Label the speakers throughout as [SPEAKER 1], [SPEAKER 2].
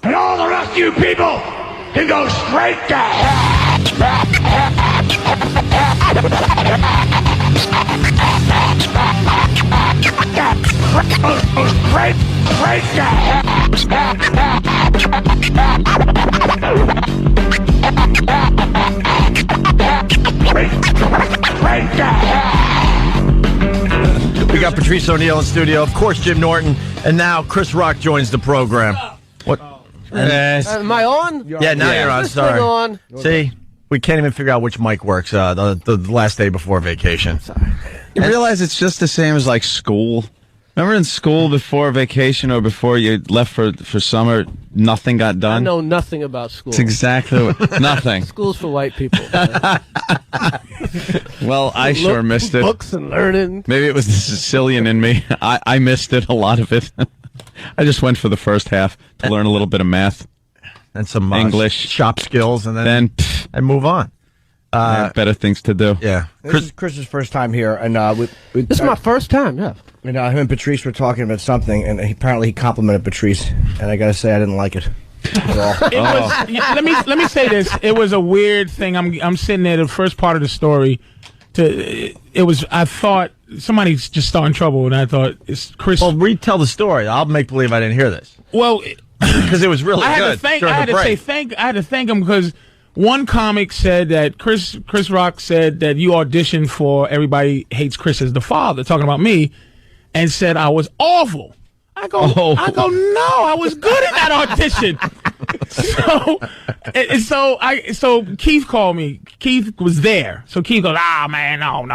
[SPEAKER 1] And all the rest of you people can go straight to hell. Go straight to hell. Straight to hell.
[SPEAKER 2] We got Patrice O'Neal in studio, of course, Jim Norton, and now Chris Rock joins the program. What?
[SPEAKER 3] Am I on?
[SPEAKER 2] Yeah, now you're on. Sorry.
[SPEAKER 3] On.
[SPEAKER 2] See, we can't even figure out which mic works. The last day before vacation.
[SPEAKER 4] You realize it's just the same as like school. Remember in school before vacation or before you left for summer, nothing got done?
[SPEAKER 3] I know nothing about school.
[SPEAKER 4] It's exactly nothing.
[SPEAKER 3] School's for white people.
[SPEAKER 4] Well, I sure missed it.
[SPEAKER 3] Books and learning.
[SPEAKER 4] Maybe it was the Sicilian in me. I missed it, a lot of it. I just went for the first half to learn a little bit of math.
[SPEAKER 2] And some
[SPEAKER 4] English.
[SPEAKER 2] shop skills, and then and move on.
[SPEAKER 4] Better things to do.
[SPEAKER 2] Yeah.
[SPEAKER 5] This is Chris's first time here, and
[SPEAKER 3] This is my first time, yeah.
[SPEAKER 5] And him and Patrice were talking about something, and apparently he complimented Patrice, and I gotta say I didn't like it at all.
[SPEAKER 6] It was, let me say this. It was a weird thing. I'm sitting there, the first part of the story. I thought somebody's just starting trouble, and I thought it's Chris.
[SPEAKER 2] Well, retell the story. I'll make believe I didn't hear this.
[SPEAKER 6] Well,
[SPEAKER 2] because it was really
[SPEAKER 6] I
[SPEAKER 2] good.
[SPEAKER 6] had to thank him because one comic said that Chris Rock said that you auditioned for Everybody Hates Chris as the Father, talking about me, and said I was awful. I go, no, I was good in that audition. So Keith called me. Keith was there. So Keith goes, man, no.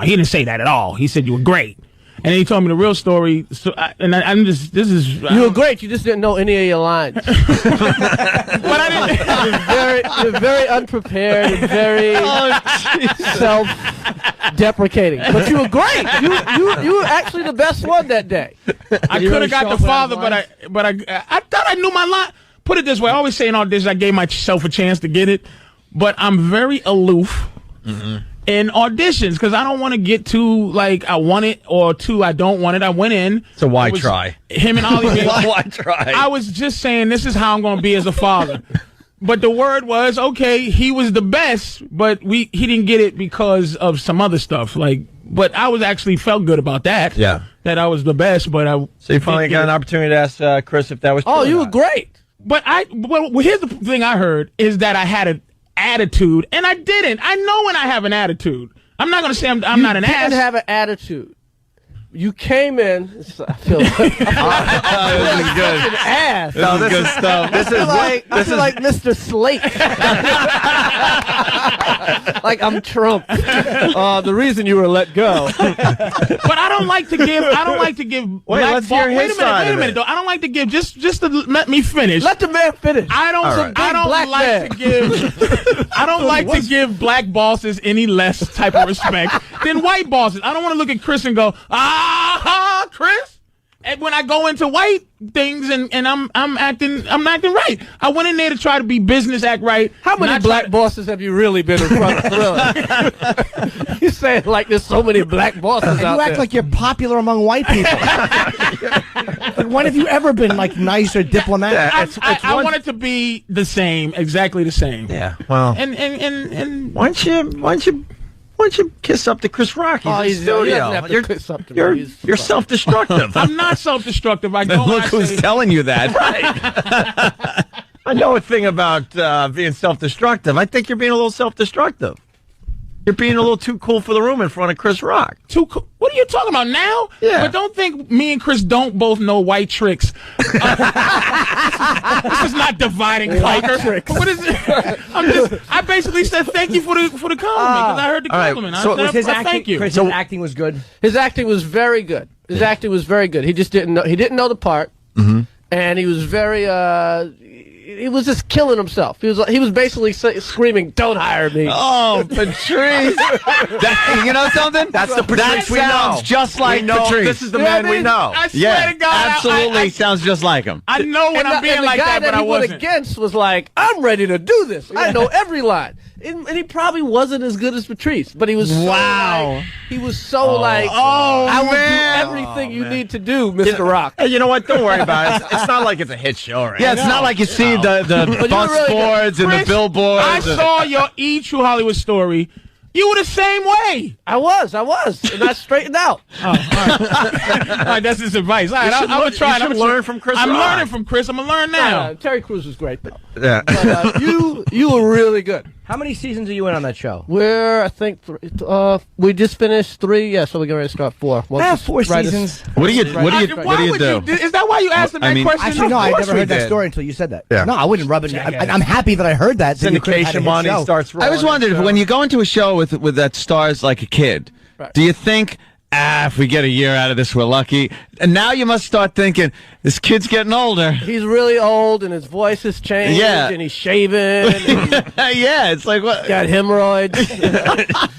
[SPEAKER 6] He didn't say that at all. He said you were great. And then he told me the real story. So
[SPEAKER 3] You were great. You just didn't know any of your lines.
[SPEAKER 6] But I didn't.
[SPEAKER 3] You're very unprepared and very self-deprecating. But you were great. You were actually the best one that day.
[SPEAKER 6] I could have got the Father, but I thought I knew my line. Put it this way: I always say in auditions, I gave myself a chance to get it, but I'm very aloof. In auditions, because I don't want to get too like I want it or too I don't want it. I went in.
[SPEAKER 2] So why try?
[SPEAKER 6] Him and Ollie.
[SPEAKER 2] Why try?
[SPEAKER 6] I was just saying this is how I'm going to be as a father. But the word was okay. He was the best, but he didn't get it because of some other stuff. But I was actually felt good about that.
[SPEAKER 2] Yeah,
[SPEAKER 6] that I was the best. But
[SPEAKER 2] so you finally got an opportunity to ask Chris if that was true.
[SPEAKER 3] Oh, you were great.
[SPEAKER 6] But here's the thing I heard is that I had an attitude, and I didn't. I know when I have an attitude. I'm not going to say I'm not an ass.
[SPEAKER 3] You didn't have an attitude. You came in. I feel like
[SPEAKER 4] This is good.
[SPEAKER 3] an ass.
[SPEAKER 4] This is good stuff.
[SPEAKER 3] I feel like Mr. Slate. Like I'm Trump. The reason you were let go.
[SPEAKER 6] But I don't like to give.
[SPEAKER 2] Wait, let's hear his
[SPEAKER 6] wait a
[SPEAKER 2] side of
[SPEAKER 6] minute,
[SPEAKER 2] it.
[SPEAKER 6] though. I don't like to give just to let me finish.
[SPEAKER 3] Let the man finish.
[SPEAKER 6] I don't like to give. I don't like to give black bosses any less type of respect than white bosses. I don't want to look at Chris and go, Chris. And when I go into white things and I'm acting right. I went in there to try to be business, act right.
[SPEAKER 3] How many black bosses have you really been in front of Thriller? You say it like there's so many black bosses out there.
[SPEAKER 5] You act like you're popular among white people. When have you ever been like nice or diplomatic?
[SPEAKER 6] I want it to be the same, exactly the same.
[SPEAKER 2] Yeah. Well.
[SPEAKER 6] And
[SPEAKER 2] why don't you kiss up to Chris Rock? He's in the studio. You're self-destructive.
[SPEAKER 6] I'm not self-destructive. I go.
[SPEAKER 4] Look who's telling you that.
[SPEAKER 2] Right. I know a thing about being self-destructive. I think you're being a little self-destructive. You're being a little too cool for the room in front of Chris Rock.
[SPEAKER 6] Too cool? What are you talking about now?
[SPEAKER 2] Yeah.
[SPEAKER 6] But don't think me and Chris don't both know white tricks. This is not dividing tricks. What is it? I basically said thank you for the compliment because I heard the compliment.
[SPEAKER 2] Right. So
[SPEAKER 6] I said,
[SPEAKER 5] his
[SPEAKER 6] thank
[SPEAKER 5] acting,
[SPEAKER 6] you.
[SPEAKER 5] Chris, his acting was good.
[SPEAKER 3] His acting was very good. His acting was very good. He just didn't know. He didn't know the part, and he was very. He was just killing himself. He was basically screaming, "Don't hire me!"
[SPEAKER 4] Oh, Patrice! You know something?
[SPEAKER 2] That's the Patrice we know.
[SPEAKER 4] Sounds just like Patrice.
[SPEAKER 2] This is the man we know.
[SPEAKER 6] I swear to God,
[SPEAKER 4] absolutely sounds just like him.
[SPEAKER 6] I know when I'm being like that, but I wasn't.
[SPEAKER 3] The guy that he went against was like, "I'm ready to do this. I know every line." And he probably wasn't as good as Patrice, but he was
[SPEAKER 2] Wow.
[SPEAKER 3] he was so I will do everything you need to do, Mr. Rock.
[SPEAKER 2] Hey, you know what? Don't worry about it. It's not like it's a hit show, right?
[SPEAKER 4] Yeah, it's not like you see the bus
[SPEAKER 3] really
[SPEAKER 4] boards and the
[SPEAKER 6] Chris,
[SPEAKER 4] billboards.
[SPEAKER 6] I saw your E! True Hollywood story. You were the same way.
[SPEAKER 3] I was, and I straightened out.
[SPEAKER 6] All right, that's his advice. All right, I'm gonna try.
[SPEAKER 2] You should learn from Chris
[SPEAKER 6] I'm
[SPEAKER 2] Rock.
[SPEAKER 6] learning from Chris. I'm gonna learn now.
[SPEAKER 3] Terry Crews was great, but
[SPEAKER 2] Yeah.
[SPEAKER 3] you were really good.
[SPEAKER 5] How many seasons are you in on that show?
[SPEAKER 3] We're, I think, we just finished 3. Yeah, so we're going to start 4. Well,
[SPEAKER 5] I have 4 seasons.
[SPEAKER 4] What do you do?
[SPEAKER 6] Is that why you asked him that question?
[SPEAKER 5] Actually, no, I
[SPEAKER 2] course
[SPEAKER 5] never
[SPEAKER 2] we
[SPEAKER 5] heard that
[SPEAKER 2] did.
[SPEAKER 5] story until you said that.
[SPEAKER 2] Yeah.
[SPEAKER 5] No, I wouldn't rub it. I'm happy that I heard that. that you could've had a
[SPEAKER 2] Syndication
[SPEAKER 5] hit
[SPEAKER 2] money
[SPEAKER 5] show.
[SPEAKER 2] starts rolling.
[SPEAKER 4] I was wondering, when you go into a show with that stars like a kid,
[SPEAKER 3] Right.
[SPEAKER 4] do you think, if we get a year out of this, we're lucky? And now you must start thinking, this kid's getting older.
[SPEAKER 3] he's really old, and his voice has changed,
[SPEAKER 4] Yeah.
[SPEAKER 3] and he's shaving, and
[SPEAKER 4] Yeah, it's like, what?
[SPEAKER 3] got hemorrhoids.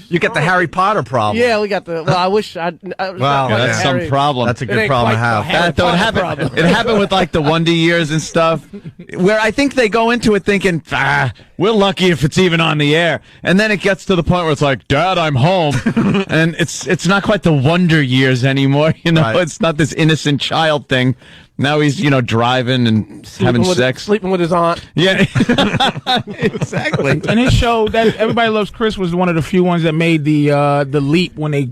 [SPEAKER 2] You get the Harry Potter problem.
[SPEAKER 3] Yeah, we got the. Well, I wish I.
[SPEAKER 2] Well,
[SPEAKER 4] That's some problem.
[SPEAKER 2] That's a
[SPEAKER 3] It
[SPEAKER 2] good
[SPEAKER 3] ain't
[SPEAKER 2] problem to
[SPEAKER 3] quite
[SPEAKER 2] have.
[SPEAKER 3] the Harry
[SPEAKER 4] That, though, it
[SPEAKER 3] Potter
[SPEAKER 4] happened.
[SPEAKER 3] problem.
[SPEAKER 4] It happened with like the Wonder Years and stuff, where I think they go into it thinking, we're lucky if it's even on the air, and then it gets to the point where it's like, Dad, I'm home, and it's not quite the Wonder Years anymore. You know,
[SPEAKER 2] Right.
[SPEAKER 4] it's not this innocent child thing. Now he's driving and having sex.
[SPEAKER 3] Sleeping with his aunt.
[SPEAKER 4] Yeah, exactly.
[SPEAKER 6] And his show that Everybody Loves Chris was one of the few ones that made the leap when they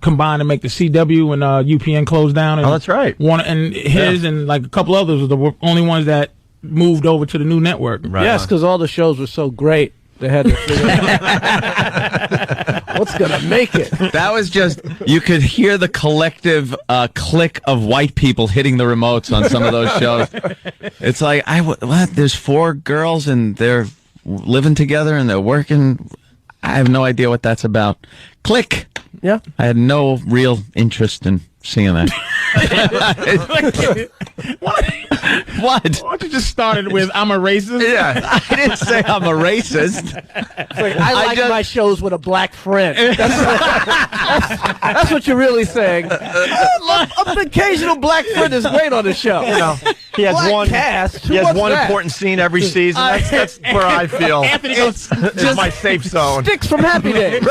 [SPEAKER 6] combined to make the CW and UPN closed down. And
[SPEAKER 2] that's right.
[SPEAKER 6] And his and like a couple others were the only ones that moved over to the new network.
[SPEAKER 2] Right
[SPEAKER 3] Yes,
[SPEAKER 2] on.
[SPEAKER 3] because all the shows were so great. They had to figure out what's gonna make it.
[SPEAKER 4] That was just, you could hear the collective click of white people hitting the remotes on some of those shows. It's like, what? There's 4 girls and they're living together and they're working. I have no idea what that's about. Click.
[SPEAKER 3] Yeah.
[SPEAKER 4] I had no real interest in seeing that. What?
[SPEAKER 6] Why don't you just started with I'm a racist?
[SPEAKER 4] Yeah, I didn't say I'm a racist.
[SPEAKER 3] I like my shows with a black friend. That's what you're really saying. An occasional black friend is great on the show.
[SPEAKER 2] He has
[SPEAKER 3] Black
[SPEAKER 2] one
[SPEAKER 3] cast? Who
[SPEAKER 2] He has
[SPEAKER 3] wants
[SPEAKER 2] one
[SPEAKER 3] that?
[SPEAKER 2] important scene every season. That's where I feel
[SPEAKER 6] Anthony goes,
[SPEAKER 2] is my safe zone.
[SPEAKER 3] Sticks from Happy Days. Get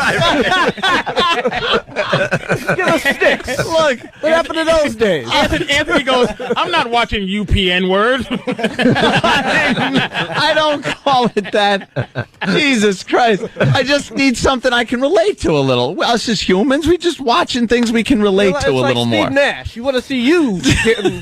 [SPEAKER 3] us Sticks. Look, what happened to those days?
[SPEAKER 6] Anthony goes, I'm not watching UPN word.
[SPEAKER 4] I don't call it that. Jesus Christ. I just need something I can relate to a little. Well, us as humans, we just watching things we can relate to a little
[SPEAKER 3] Steve
[SPEAKER 4] more.
[SPEAKER 3] Nash. You want to see you getting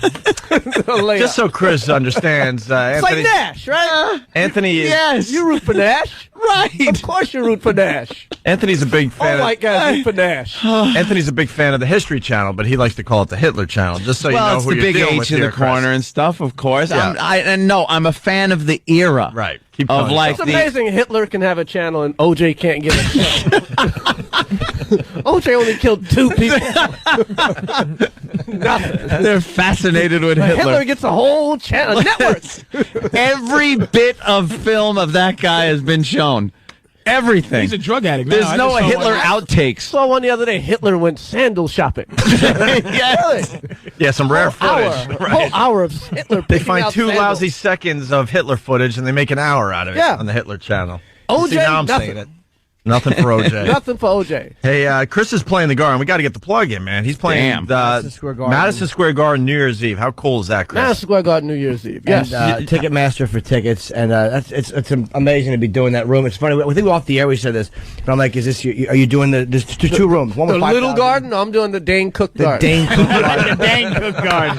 [SPEAKER 2] Just so Chris understands,
[SPEAKER 3] it's
[SPEAKER 2] Anthony.
[SPEAKER 3] like Nash, right?
[SPEAKER 2] Anthony is
[SPEAKER 4] Yes.
[SPEAKER 3] You root for Nash.
[SPEAKER 4] Right.
[SPEAKER 3] Of course you root for Nash.
[SPEAKER 2] Anthony's a big
[SPEAKER 3] All
[SPEAKER 2] fan.
[SPEAKER 3] white guys root for Nash.
[SPEAKER 2] Anthony's a big fan of the History Channel, but he likes to call it the Hitler Channel. Just so you know
[SPEAKER 4] Well, it's
[SPEAKER 2] who
[SPEAKER 4] the
[SPEAKER 2] you're
[SPEAKER 4] big
[SPEAKER 2] dealing
[SPEAKER 4] H
[SPEAKER 2] with
[SPEAKER 4] in the
[SPEAKER 2] here, Chris.
[SPEAKER 4] corner and stuff, of course.
[SPEAKER 2] Yeah.
[SPEAKER 4] I'm a fan of the era.
[SPEAKER 2] Right. Keep
[SPEAKER 4] Of
[SPEAKER 2] telling
[SPEAKER 4] like
[SPEAKER 3] It's
[SPEAKER 2] yourself.
[SPEAKER 3] amazing Hitler can have a channel and OJ can't get a show. OJ only killed 2 people. Nothing.
[SPEAKER 4] They're fascinated with
[SPEAKER 3] Hitler
[SPEAKER 4] Hitler.
[SPEAKER 3] gets a whole channel, network.
[SPEAKER 4] Every bit of film of that guy has been shown. Everything.
[SPEAKER 6] He's a drug addict now.
[SPEAKER 4] There's
[SPEAKER 6] I
[SPEAKER 4] no
[SPEAKER 6] just saw
[SPEAKER 4] Hitler
[SPEAKER 6] one.
[SPEAKER 4] outtakes.
[SPEAKER 3] Saw one the other day. Hitler went sandal shopping.
[SPEAKER 4] Yes.
[SPEAKER 2] Yeah, some rare
[SPEAKER 3] Hour,
[SPEAKER 2] footage.
[SPEAKER 3] a whole hour of Hitler.
[SPEAKER 2] They
[SPEAKER 3] picking
[SPEAKER 2] find
[SPEAKER 3] out
[SPEAKER 2] 2
[SPEAKER 3] sandals.
[SPEAKER 2] lousy seconds of Hitler footage, and they make an hour out of it
[SPEAKER 3] Yeah.
[SPEAKER 2] on the Hitler Channel.
[SPEAKER 3] OJ,
[SPEAKER 2] See, now I'm
[SPEAKER 3] nothing.
[SPEAKER 2] saying it. Nothing for OJ.
[SPEAKER 3] Nothing for OJ.
[SPEAKER 2] Hey, Chris is playing the Garden. We got to get the plug in, man. He's playing
[SPEAKER 5] Madison Square Garden.
[SPEAKER 2] Madison Square Garden New Year's Eve. How cool is that, Chris?
[SPEAKER 3] Madison Square Garden, New Year's Eve. Yes.
[SPEAKER 5] And, Ticketmaster for tickets, and it's amazing to be doing that room. It's funny. I think off the air we said this, but I'm like, are you doing there's 2 rooms? One
[SPEAKER 3] the
[SPEAKER 5] with
[SPEAKER 3] little
[SPEAKER 5] 5,000.
[SPEAKER 3] garden. No, I'm doing the Dane Cook
[SPEAKER 5] The
[SPEAKER 3] garden.
[SPEAKER 5] Dane Cook Garden.
[SPEAKER 6] The dang cook garden.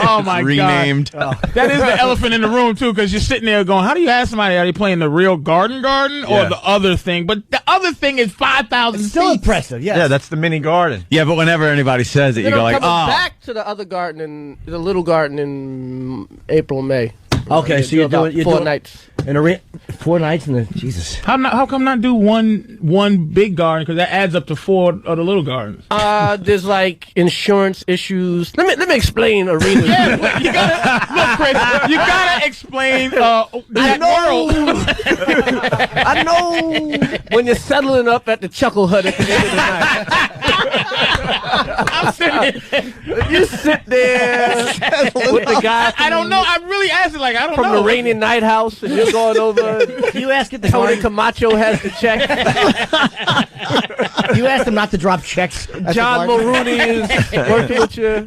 [SPEAKER 6] Oh my
[SPEAKER 4] Renamed.
[SPEAKER 6] god. That is the elephant in the room too, because you're sitting there going, how do you ask somebody, are they playing the real garden or
[SPEAKER 2] Yeah.
[SPEAKER 6] the other thing? But the other thing is 5,000
[SPEAKER 5] It's still
[SPEAKER 6] seats.
[SPEAKER 5] impressive. Yes.
[SPEAKER 2] Yeah, that's the mini garden.
[SPEAKER 4] Yeah, but whenever anybody says it, you
[SPEAKER 3] Then
[SPEAKER 4] go
[SPEAKER 3] I'm
[SPEAKER 4] like,
[SPEAKER 3] coming
[SPEAKER 4] oh.
[SPEAKER 3] back to the other garden the little garden in April, May.
[SPEAKER 5] Okay, so you're
[SPEAKER 3] about
[SPEAKER 5] doing
[SPEAKER 3] 4 nights.
[SPEAKER 5] in a 4 nights in the Jesus.
[SPEAKER 6] How come not do one big garden? Because that adds up to 4 of the little gardens.
[SPEAKER 3] There's like insurance issues. Let me explain arenas.
[SPEAKER 6] Yeah, you gotta look, Chris. You gotta explain that world.
[SPEAKER 3] I know when you're settling up at the Chuckle Hut at the end of the night.
[SPEAKER 6] I'm sitting there.
[SPEAKER 3] You sit there with the guy.
[SPEAKER 6] I don't know. I'm really asking, like, I don't
[SPEAKER 3] from
[SPEAKER 6] know.
[SPEAKER 3] the Rainy Night House, and you're going over.
[SPEAKER 5] You ask it the
[SPEAKER 3] Tony Camacho has the check.
[SPEAKER 5] You asked him not to drop checks.
[SPEAKER 3] John Mulrooney is working with you.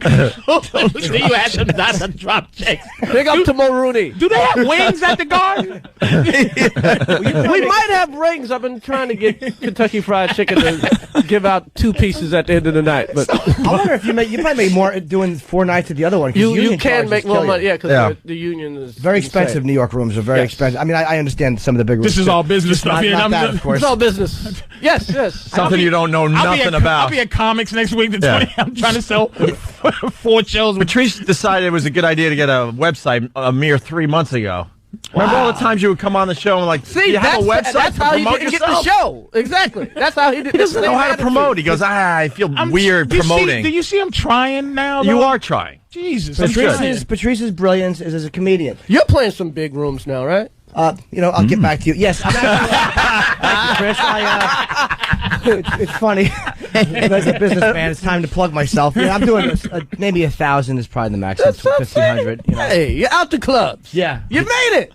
[SPEAKER 6] You asked them not to drop checks.
[SPEAKER 3] Big up to Mulrooney.
[SPEAKER 6] Do they have wings at the Garden?
[SPEAKER 3] We might have rings. I've been trying to get Kentucky Fried Chicken to give out 2 pieces at the end of the night. But
[SPEAKER 5] I wonder if you probably make more doing 4 nights at the other one.
[SPEAKER 3] you can make more money, yeah, because the union is
[SPEAKER 5] very expensive.
[SPEAKER 3] insane.
[SPEAKER 5] New York rooms are very expensive. I mean, I understand some of the big rooms.
[SPEAKER 6] This is all business stuff.
[SPEAKER 5] Not,
[SPEAKER 6] Yeah,
[SPEAKER 5] not that, of course.
[SPEAKER 3] It's all business. Yes.
[SPEAKER 2] Something you don't know nothing about.
[SPEAKER 6] I'll be at comics next week. I'm trying to sell 4 shows.
[SPEAKER 2] Patrice decided it was a good idea to get a website a mere 3 months ago. Remember all the times you would come on the show and like,
[SPEAKER 3] See,
[SPEAKER 2] you have a website
[SPEAKER 3] that's
[SPEAKER 2] to
[SPEAKER 3] how he
[SPEAKER 2] promote
[SPEAKER 3] didn't
[SPEAKER 2] yourself?
[SPEAKER 3] get the show. Exactly. That's how he did.
[SPEAKER 2] He doesn't know how to promote. He goes, I feel weird promoting.
[SPEAKER 6] Do you see him trying now?
[SPEAKER 2] You
[SPEAKER 6] though?
[SPEAKER 2] are trying.
[SPEAKER 6] Jesus.
[SPEAKER 5] Patrice's brilliance is as a comedian.
[SPEAKER 3] You're playing some big rooms now, right?
[SPEAKER 5] I'll get back to you. Yes, I'm actually, Chris. It's funny. As a businessman, it's time to plug myself. Yeah, I'm doing maybe 1,000 is probably the maximum.
[SPEAKER 3] That's
[SPEAKER 5] 1,500.
[SPEAKER 3] Hey, you're out the clubs.
[SPEAKER 5] Yeah,
[SPEAKER 3] you made it.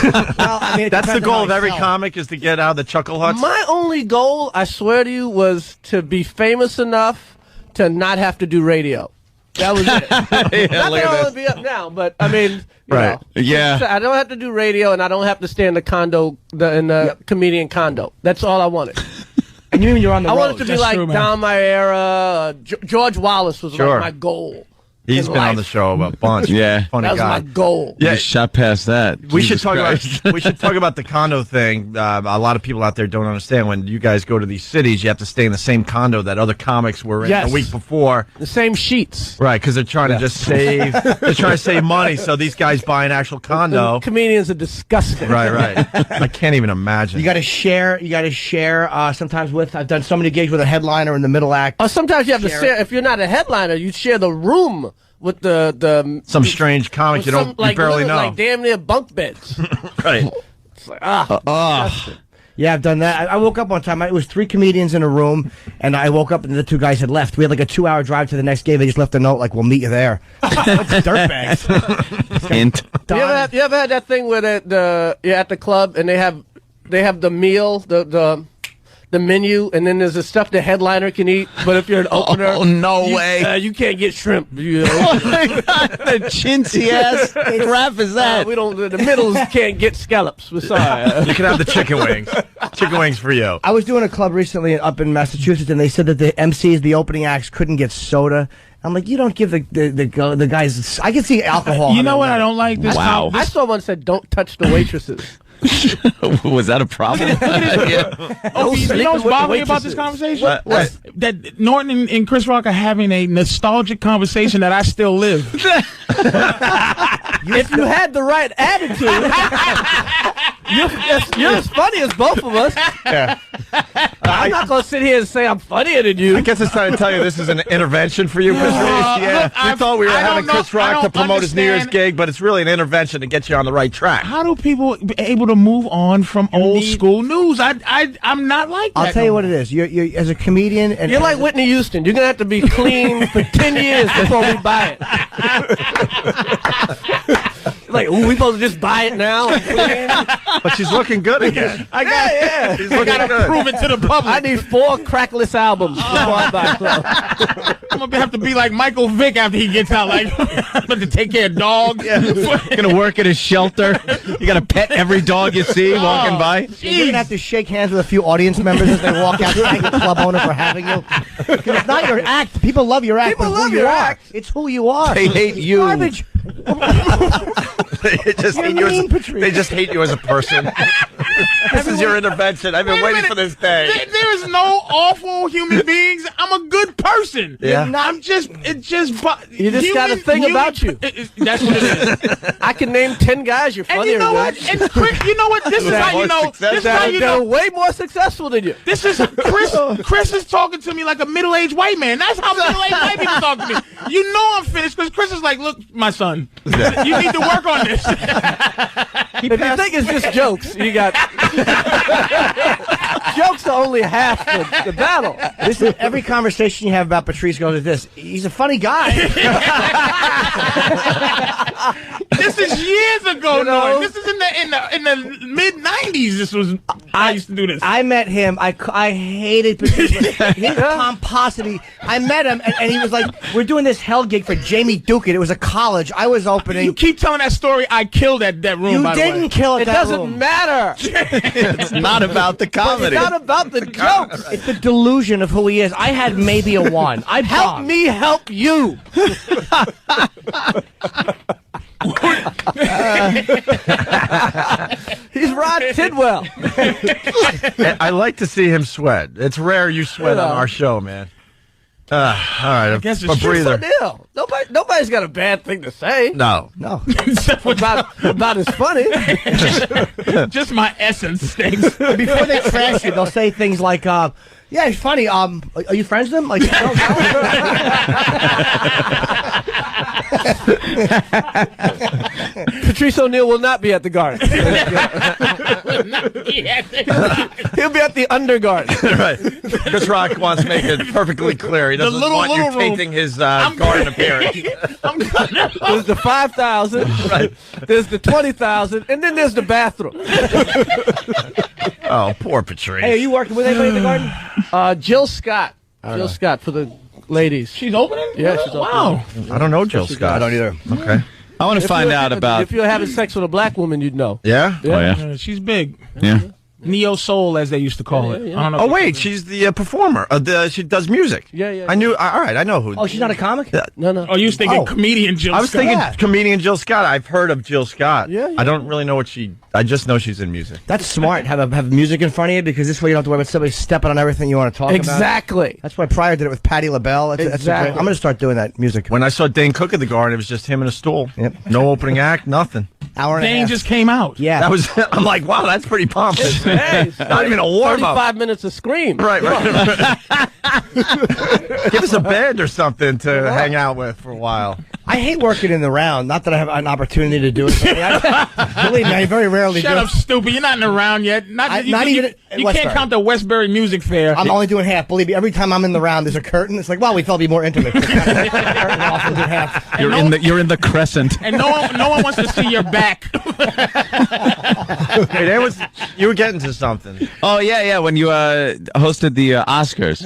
[SPEAKER 5] Well, I mean,
[SPEAKER 2] that's the goal of every comic is to get out of the chuckle huts.
[SPEAKER 3] My only goal, I swear to you, was to be famous enough to not have to do radio. That was it. Not that I want to be up now, but I mean, you know, I don't have to do radio, and I don't have to stay in the condo, in the comedian condo. That's all I wanted.
[SPEAKER 5] And you mean you're on the road?
[SPEAKER 3] I wanted to be like Don Maera, George Wallace was like my goal.
[SPEAKER 2] He's been on the show a bunch.
[SPEAKER 4] Yeah,
[SPEAKER 2] funny
[SPEAKER 3] that was
[SPEAKER 2] guy.
[SPEAKER 3] my goal.
[SPEAKER 4] Yeah, shot past that.
[SPEAKER 2] We should talk about the condo thing. A lot of people out there don't understand when you guys go to these cities, you have to stay in the same condo that other comics were in the week before.
[SPEAKER 3] The same sheets.
[SPEAKER 2] Right, because they're trying to just save. They're trying to save money, so these guys buy an actual condo.
[SPEAKER 3] Comedians are disgusting.
[SPEAKER 2] Right. I can't even imagine.
[SPEAKER 5] You got to share. Sometimes with. I've done so many gigs with a headliner in the middle act.
[SPEAKER 3] Or sometimes you have to share. If you're not a headliner, you share the room with
[SPEAKER 2] some strange comic you barely know,
[SPEAKER 3] like damn near bunk beds.
[SPEAKER 2] Right.
[SPEAKER 3] It's like
[SPEAKER 5] Yeah, I've done that. I woke up one time. It was 3 comedians in a room, and I woke up and the 2 guys had left. We had like a 2-hour drive to the next game. They just left a note like, "We'll meet you there." Dirtbags.
[SPEAKER 4] Hint.
[SPEAKER 3] You ever had that thing where you're at the club and they have the meal, the menu, and then there's the stuff the headliner can eat, but if you're an opener,
[SPEAKER 4] way,
[SPEAKER 3] you can't get shrimp. You know?
[SPEAKER 4] The chintzy ass crap is that?
[SPEAKER 3] We don't. The middles can't get scallops. We're sorry.
[SPEAKER 2] You can have the chicken wings. Chicken wings for you.
[SPEAKER 5] I was doing a club recently up in Massachusetts, and they said that the MCs, the opening acts, couldn't get soda. I'm like, you don't give the guys. I can see alcohol.
[SPEAKER 6] You know what I don't like? This
[SPEAKER 3] I saw one said, "Don't touch the waitresses."
[SPEAKER 4] Was that a problem?
[SPEAKER 6] Oh, you know what's bothering me about this conversation?
[SPEAKER 2] What?
[SPEAKER 6] That Norton and Chris Rock are having a nostalgic conversation that I still live.
[SPEAKER 3] If you had the right attitude, you're as funny as both of us.
[SPEAKER 2] Yeah.
[SPEAKER 3] I'm not going to sit here and say I'm funnier than you.
[SPEAKER 2] I guess it's time to tell you this is an intervention for you, Chris Rock. We thought we were having Chris Rock to promote his New Year's gig, but it's really an intervention to get you on the right track.
[SPEAKER 6] How do people be able to move on from old school news? I'm not like that.
[SPEAKER 5] I'll tell you what it is. You're as a comedian, and
[SPEAKER 3] you're like Whitney Houston. You're gonna have to be clean for 10 years before we buy it. Like, we supposed to just buy it now?
[SPEAKER 2] But she's looking good again.
[SPEAKER 6] I gotta prove it to the public.
[SPEAKER 3] I need 4 crackless albums before I buy clothes.
[SPEAKER 6] I'm gonna have to be like Michael Vick after he gets out. Like, I'm going to take care of dogs.
[SPEAKER 4] Gonna work at a shelter. You gotta pet every dog you see walking by.
[SPEAKER 5] You're gonna have to shake hands with a few audience members as they walk out. Thank the club owner for having you. It's not your act. People love your act.
[SPEAKER 3] People
[SPEAKER 5] but
[SPEAKER 3] love
[SPEAKER 5] who
[SPEAKER 3] your
[SPEAKER 5] you are.
[SPEAKER 3] act.
[SPEAKER 5] It's who you are.
[SPEAKER 2] They hate you.
[SPEAKER 5] Garbage.
[SPEAKER 2] They just hate you as they just hate you as a person. This is your intervention. I've been waiting for this day.
[SPEAKER 6] There is no awful human beings. I'm a good person.
[SPEAKER 2] Yeah.
[SPEAKER 6] I'm just. It just.
[SPEAKER 3] You just got a thing about you.
[SPEAKER 6] That's what it is.
[SPEAKER 3] I can name 10 guys you're
[SPEAKER 6] And
[SPEAKER 3] funnier
[SPEAKER 6] you know
[SPEAKER 3] than.
[SPEAKER 6] what? And Chris, you know what? This is how you know. This is how you
[SPEAKER 3] They're
[SPEAKER 6] know.
[SPEAKER 3] way more successful than you.
[SPEAKER 6] This is Chris is talking to me like a middle-aged white man. That's how middle-aged white people talk to me. You know I'm finished because Chris is like, look, my son, you need to work on this.
[SPEAKER 3] If you think it's just jokes, you got. Jokes are only half the battle.
[SPEAKER 5] This is every conversation you have about Patrice goes with this. He's a funny guy.
[SPEAKER 6] This is years ago, Norton. This is in the mid '90s. This was I used to do this.
[SPEAKER 5] I met him. I hated Patrice. His pomposity. I met him, and he was like, "We're doing this hell gig for Jamie Duke. It was a college. I was opening."
[SPEAKER 6] You keep telling that story. I killed that room.
[SPEAKER 5] You
[SPEAKER 6] by the way.
[SPEAKER 5] didn't kill it.
[SPEAKER 3] It doesn't matter.
[SPEAKER 4] It's not about the comedy.
[SPEAKER 3] It's not about the jokes.
[SPEAKER 5] It's the delusion of who he is. I had maybe a 1. I
[SPEAKER 3] Help me help you. He's Rod Tidwell.
[SPEAKER 2] I like to see him sweat. It's rare you sweat on our show, man. All right,
[SPEAKER 6] I guess
[SPEAKER 2] a
[SPEAKER 6] it's
[SPEAKER 2] breather.
[SPEAKER 3] Deal. Nobody's got a bad thing to say.
[SPEAKER 2] No.
[SPEAKER 3] About as funny.
[SPEAKER 6] Just my essence stinks.
[SPEAKER 5] Before they trash you, they'll say things like, "Yeah, it's funny. Are you friends with him?" Like, no.
[SPEAKER 3] Patrice O'Neal will not be at the Garden. He'll be at the Undergarden.
[SPEAKER 2] Right. Chris Rock wants to make it perfectly clear. He doesn't want you tainting his garden appearance.
[SPEAKER 3] There's the 5,000, right? There's the 20,000, and then there's the bathroom.
[SPEAKER 2] Oh, poor Patrice.
[SPEAKER 5] Hey, are you working with anybody in the Garden?
[SPEAKER 3] Jill Scott. Jill Scott for the ladies.
[SPEAKER 6] She's opening?
[SPEAKER 3] Yeah, she's opening.
[SPEAKER 6] Wow.
[SPEAKER 2] I don't know Jill Scott.
[SPEAKER 5] I don't either.
[SPEAKER 2] Okay.
[SPEAKER 4] I want to find out about.
[SPEAKER 3] If you're having sex with a black woman, you'd know.
[SPEAKER 2] Yeah?
[SPEAKER 4] Oh, yeah.
[SPEAKER 6] She's big.
[SPEAKER 4] Yeah.
[SPEAKER 6] Neo soul, as they used to call it. I don't know.
[SPEAKER 2] Oh, wait, she's the performer. She does music.
[SPEAKER 3] Yeah.
[SPEAKER 2] I knew. All right, I know who.
[SPEAKER 5] Oh, she's not a comic?
[SPEAKER 3] No.
[SPEAKER 6] Oh, you was thinking comedian Jill Scott.
[SPEAKER 2] I was thinking comedian Jill Scott. I've heard of Jill Scott.
[SPEAKER 3] Yeah.
[SPEAKER 2] I don't really know what I just know she's in music.
[SPEAKER 5] That's smart. Have music in front of you, because this way you don't have to worry about somebody stepping on everything you want to talk about.
[SPEAKER 3] Exactly.
[SPEAKER 5] That's why Pryor did it with Patti LaBelle.
[SPEAKER 3] Exactly.
[SPEAKER 5] I'm going to start doing that music.
[SPEAKER 2] When I saw Dane Cook at the Garden, it was just him and a stool.
[SPEAKER 5] Yep.
[SPEAKER 2] No opening act, nothing.
[SPEAKER 5] Hour and a
[SPEAKER 6] Dane
[SPEAKER 5] half.
[SPEAKER 6] just came out.
[SPEAKER 5] Yeah.
[SPEAKER 2] That was. I'm like, wow, that's pretty pompous.
[SPEAKER 3] Hey,
[SPEAKER 2] Not even a warm up.
[SPEAKER 3] 35 minutes of scream.
[SPEAKER 2] Right. Give us a band or something to hang out with for a while.
[SPEAKER 5] I hate working in the round. Not that I have an opportunity to do it. Believe me, I very rarely
[SPEAKER 6] Shut
[SPEAKER 5] do
[SPEAKER 6] up, stupid. You're not in the round yet. You can't
[SPEAKER 5] Westbury.
[SPEAKER 6] count the Westbury Music Fair.
[SPEAKER 5] I'm only doing half. Believe me, every time I'm in the round, there's a curtain. It's like, well, we thought it'd be more intimate. Curtain off and do half.
[SPEAKER 4] You're in the crescent.
[SPEAKER 6] And no one wants to see your back.
[SPEAKER 2] Hey, you were getting to something.
[SPEAKER 4] Oh yeah. When you hosted the Oscars,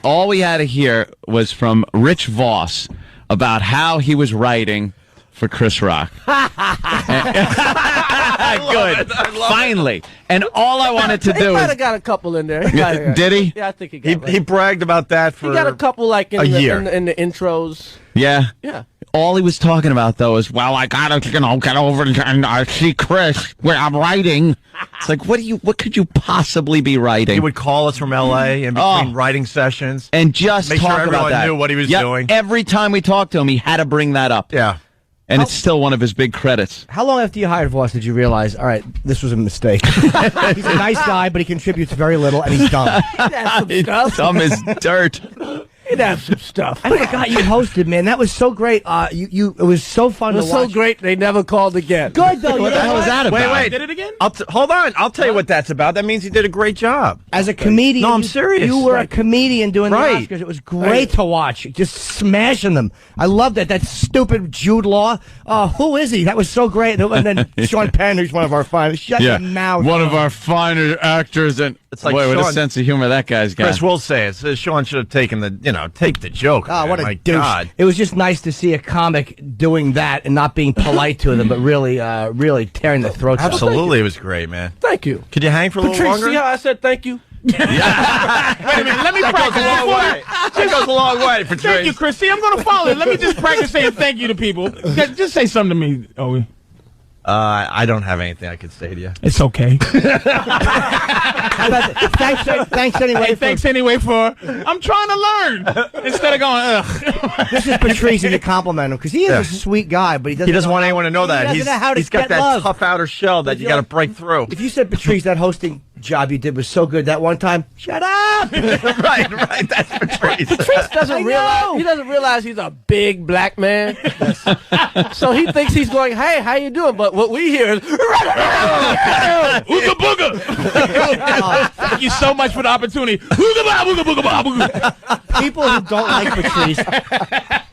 [SPEAKER 4] all we had to hear was from Rich Voss about how he was writing for Chris Rock. Good. Finally. And all I wanted to
[SPEAKER 3] He
[SPEAKER 4] do
[SPEAKER 3] might
[SPEAKER 4] is...
[SPEAKER 3] have got a couple in there.
[SPEAKER 4] Did he?
[SPEAKER 3] Yeah, I think he got
[SPEAKER 2] He bragged about that for
[SPEAKER 3] He got a couple like in
[SPEAKER 2] a
[SPEAKER 3] the,
[SPEAKER 2] year.
[SPEAKER 3] in the intros.
[SPEAKER 4] Yeah.
[SPEAKER 3] Yeah.
[SPEAKER 4] All he was talking about, though, is, well, I gotta, get over and see Chris where I'm writing. It's like, what could you possibly be writing?
[SPEAKER 2] He would call us from L.A. in between writing sessions.
[SPEAKER 4] And just
[SPEAKER 2] make
[SPEAKER 4] talk
[SPEAKER 2] sure everyone
[SPEAKER 4] about that.
[SPEAKER 2] knew what he was
[SPEAKER 4] Yep,
[SPEAKER 2] doing.
[SPEAKER 4] Every time we talked to him, he had to bring that up.
[SPEAKER 2] Yeah.
[SPEAKER 4] And it's still one of his big credits.
[SPEAKER 5] How long after you hired Voss did you realize, all right, this was a mistake? He's a nice guy, but he contributes very little, and he's dumb.
[SPEAKER 4] Dumb as dirt.
[SPEAKER 3] He'd have some stuff.
[SPEAKER 5] I forgot you hosted, man. That was so great. It was so fun
[SPEAKER 3] It was
[SPEAKER 5] to watch.
[SPEAKER 3] so great they never called again.
[SPEAKER 5] Good, though.
[SPEAKER 2] What the hell is that about?
[SPEAKER 6] Wait. Did it again?
[SPEAKER 2] Hold on. I'll tell you what that's about. That means he did a great job.
[SPEAKER 5] As a comedian.
[SPEAKER 2] No, I'm serious.
[SPEAKER 5] You were a comedian doing
[SPEAKER 2] Right.
[SPEAKER 5] the Oscars. It was great to watch. Just smashing them. I loved that. That stupid Jude Law. Who is he? That was so great. And then Sean Penn, who's one of our finest. Shut your mouth.
[SPEAKER 4] One of our finer actors. And
[SPEAKER 2] It's like
[SPEAKER 4] boy, what a
[SPEAKER 2] Sean-
[SPEAKER 4] sense of humor that guy's got.
[SPEAKER 2] Chris will say it. So Sean should have taken take the joke.
[SPEAKER 5] Oh,
[SPEAKER 2] man.
[SPEAKER 5] what a
[SPEAKER 2] My
[SPEAKER 5] douche.
[SPEAKER 2] God.
[SPEAKER 5] It was just nice to see a comic doing that and not being polite to them, but really tearing their throats out.
[SPEAKER 2] Absolutely, it was great, man.
[SPEAKER 3] Thank you.
[SPEAKER 2] Could you hang for a little
[SPEAKER 3] Patrice,
[SPEAKER 2] longer?
[SPEAKER 3] see how I said thank you?
[SPEAKER 6] Wait a minute. Let me practice.
[SPEAKER 2] That goes a long way, Patrice.
[SPEAKER 6] Thank you, Chris. See, I'm going to follow it. Let me just practice saying thank you to people. Just say something to me, Owie.
[SPEAKER 2] I don't have anything I could say to you.
[SPEAKER 6] It's okay.
[SPEAKER 5] Thanks anyway.
[SPEAKER 6] Hey, thanks anyway for. I'm trying to learn instead of going. Ugh.
[SPEAKER 5] This is Patrice, and you compliment him because he is a sweet guy, but he doesn't.
[SPEAKER 2] Want anyone to know that.
[SPEAKER 5] He doesn't know how to
[SPEAKER 2] he's got
[SPEAKER 5] get
[SPEAKER 2] that
[SPEAKER 5] love.
[SPEAKER 2] tough outer shell that you got to break through.
[SPEAKER 5] If you said Patrice, that hosting job you did was so good that one time. Shut up!
[SPEAKER 2] right. That's Patrice.
[SPEAKER 3] Patrice doesn't realize. He doesn't realize he's a big black man. So he thinks he's going, "Hey, how you doing?" But what we hear is,
[SPEAKER 6] Ooga booga. Thank you so much for the opportunity. Ooga ba, booga booga ba, booga.
[SPEAKER 5] People who don't like Patrice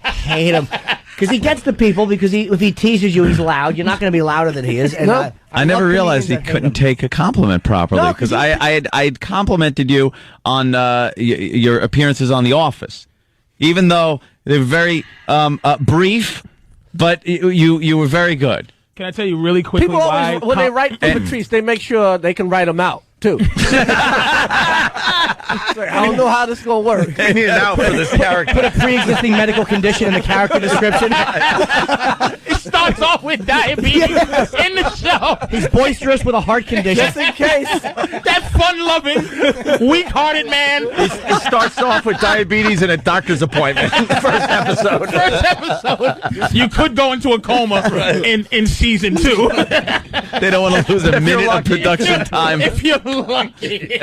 [SPEAKER 5] hate him. Because he gets the people, because if he teases you, he's loud. You're not going to be louder than he is. And
[SPEAKER 3] No.
[SPEAKER 4] I never realized he couldn't take a compliment properly
[SPEAKER 5] No,
[SPEAKER 4] because I'd complimented you on your appearances on The Office, even though they're very brief, but you were very good.
[SPEAKER 6] Can I tell you really quickly
[SPEAKER 3] people
[SPEAKER 6] why?
[SPEAKER 3] always, when they write for Patrice, they make sure they can write him out, too. I don't know how this is going to work.
[SPEAKER 2] They need an out for this character.
[SPEAKER 5] Put a pre-existing medical condition in the character description.
[SPEAKER 6] It starts off with diabetes in the show.
[SPEAKER 5] He's boisterous with a heart condition.
[SPEAKER 3] Just in case.
[SPEAKER 6] That fun-loving, weak-hearted man.
[SPEAKER 2] He starts off with diabetes and a doctor's appointment. First episode.
[SPEAKER 6] First episode. You could go into a coma in season 2.
[SPEAKER 4] They don't want to lose a minute of
[SPEAKER 2] lucky.
[SPEAKER 4] production time.
[SPEAKER 6] If you're lucky.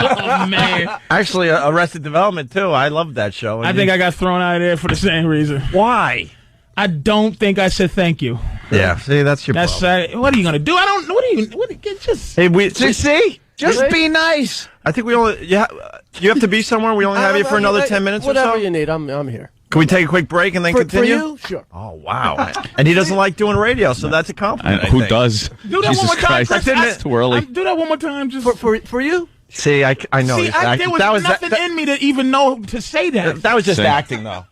[SPEAKER 6] Oh, man.
[SPEAKER 2] Actually, Arrested Development, too. I love that show.
[SPEAKER 6] I think I got thrown out of there for the same reason.
[SPEAKER 2] Why?
[SPEAKER 6] I don't think I said thank you.
[SPEAKER 2] Yeah, see, that's your
[SPEAKER 6] That's
[SPEAKER 2] problem.
[SPEAKER 6] what are you gonna do? I don't. What are you? Just.
[SPEAKER 2] Hey,
[SPEAKER 4] See? Just be nice.
[SPEAKER 2] I think we only. You have to be somewhere. We only have you for another 10 minutes or
[SPEAKER 3] Whatever
[SPEAKER 2] so.
[SPEAKER 3] you need, I'm here.
[SPEAKER 2] Can we take a quick break and then
[SPEAKER 3] For
[SPEAKER 2] continue?
[SPEAKER 3] you? Sure.
[SPEAKER 2] Oh, wow. And he doesn't like doing radio, so that's a compliment. I
[SPEAKER 4] Who
[SPEAKER 2] think.
[SPEAKER 4] does?
[SPEAKER 6] Do that
[SPEAKER 4] Jesus
[SPEAKER 6] one more time,
[SPEAKER 4] Christ.
[SPEAKER 6] Chris.
[SPEAKER 2] That's
[SPEAKER 4] too early.
[SPEAKER 6] Do that one more time. Just.
[SPEAKER 3] For you?
[SPEAKER 2] See, I know.
[SPEAKER 6] See,
[SPEAKER 2] he's
[SPEAKER 6] there
[SPEAKER 2] acting.
[SPEAKER 6] was nothing in me to even know to say that.
[SPEAKER 2] That was just
[SPEAKER 4] Same.
[SPEAKER 2] acting, though.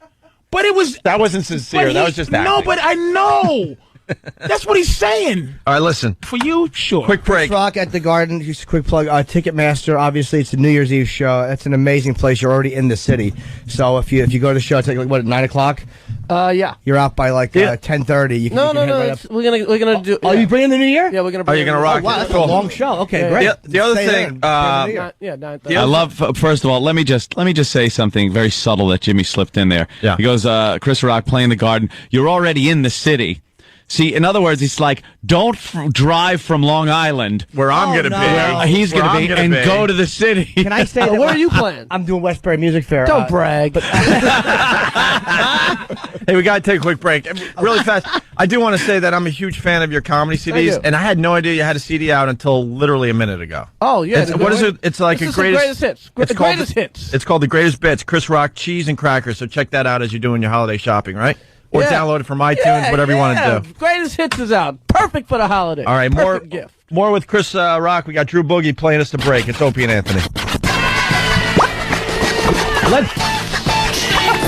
[SPEAKER 6] But it was.
[SPEAKER 2] That wasn't sincere.
[SPEAKER 6] but
[SPEAKER 2] That
[SPEAKER 6] he-
[SPEAKER 2] was just acting.
[SPEAKER 6] No, but I know. That's what he's saying.
[SPEAKER 2] All right, listen.
[SPEAKER 6] For you, sure.
[SPEAKER 2] Quick break.
[SPEAKER 5] Rock at the Garden. Just a quick plug. Ticketmaster. Obviously, it's a New Year's Eve show. It's an amazing place. You're already in the city. So if you go to the show, it's like what, 9 o'clock?
[SPEAKER 3] Yeah.
[SPEAKER 5] You're out by like 10:30. You can,
[SPEAKER 3] No,
[SPEAKER 5] you
[SPEAKER 3] no,
[SPEAKER 5] can
[SPEAKER 3] no.
[SPEAKER 5] head right up.
[SPEAKER 3] We're gonna do.
[SPEAKER 5] Oh, you bringing the New Year?
[SPEAKER 3] Yeah, we're gonna.
[SPEAKER 2] Oh, you're gonna rock
[SPEAKER 5] Wow,
[SPEAKER 2] it.
[SPEAKER 5] that's
[SPEAKER 2] Cool.
[SPEAKER 5] a long show. Okay,
[SPEAKER 3] Yeah.
[SPEAKER 5] great.
[SPEAKER 2] The other
[SPEAKER 5] Stay
[SPEAKER 2] thing,
[SPEAKER 5] there.
[SPEAKER 3] 9:30.
[SPEAKER 4] I love. First of all, let me just say something very subtle that Jimmy slipped in there.
[SPEAKER 2] Yeah.
[SPEAKER 4] He goes, Chris Rock playing the Garden. You're already in the city. See, in other words, it's like don't drive from Long Island,
[SPEAKER 2] where I'm going to
[SPEAKER 5] no.
[SPEAKER 2] be.
[SPEAKER 4] where he's going to be, and go to the city.
[SPEAKER 5] Can I say that
[SPEAKER 3] Where are you playing?
[SPEAKER 5] I'm doing Westbury Music Fair.
[SPEAKER 3] Don't brag.
[SPEAKER 2] Hey, we got to take a quick break. Really fast. I do want to say that I'm a huge fan of your comedy
[SPEAKER 3] Thank
[SPEAKER 2] CDs,
[SPEAKER 3] you.
[SPEAKER 2] and I had no idea you had a CD out until literally a minute ago.
[SPEAKER 3] Oh yeah.
[SPEAKER 2] What is it? It's like
[SPEAKER 3] This
[SPEAKER 2] a
[SPEAKER 3] is the
[SPEAKER 2] greatest
[SPEAKER 3] hits.
[SPEAKER 2] It's
[SPEAKER 3] The
[SPEAKER 2] called
[SPEAKER 3] greatest hits.
[SPEAKER 2] It's called The Greatest Bits. Chris Rock, Cheese and Crackers. So check that out as you're doing your holiday shopping, right? Or
[SPEAKER 3] Yeah.
[SPEAKER 2] download it from iTunes,
[SPEAKER 3] Yeah,
[SPEAKER 2] whatever you want to do.
[SPEAKER 3] Greatest hits is out. Perfect for the holiday.
[SPEAKER 2] All right,
[SPEAKER 3] Perfect gift.
[SPEAKER 2] more with Chris Rock. We got Drew Boogie playing us to break. It's Opie and Anthony.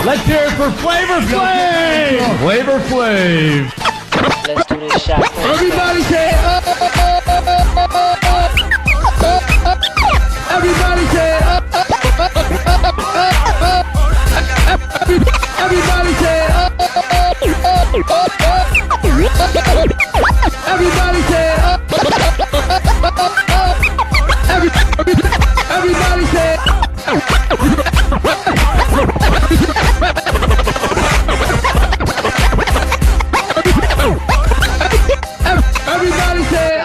[SPEAKER 1] Let's hear it for Flavor Flav! Flavor Flav!
[SPEAKER 7] Let's do this shot.
[SPEAKER 1] Everybody say, everybody say, everybody say, everybody say, everybody say, everybody say,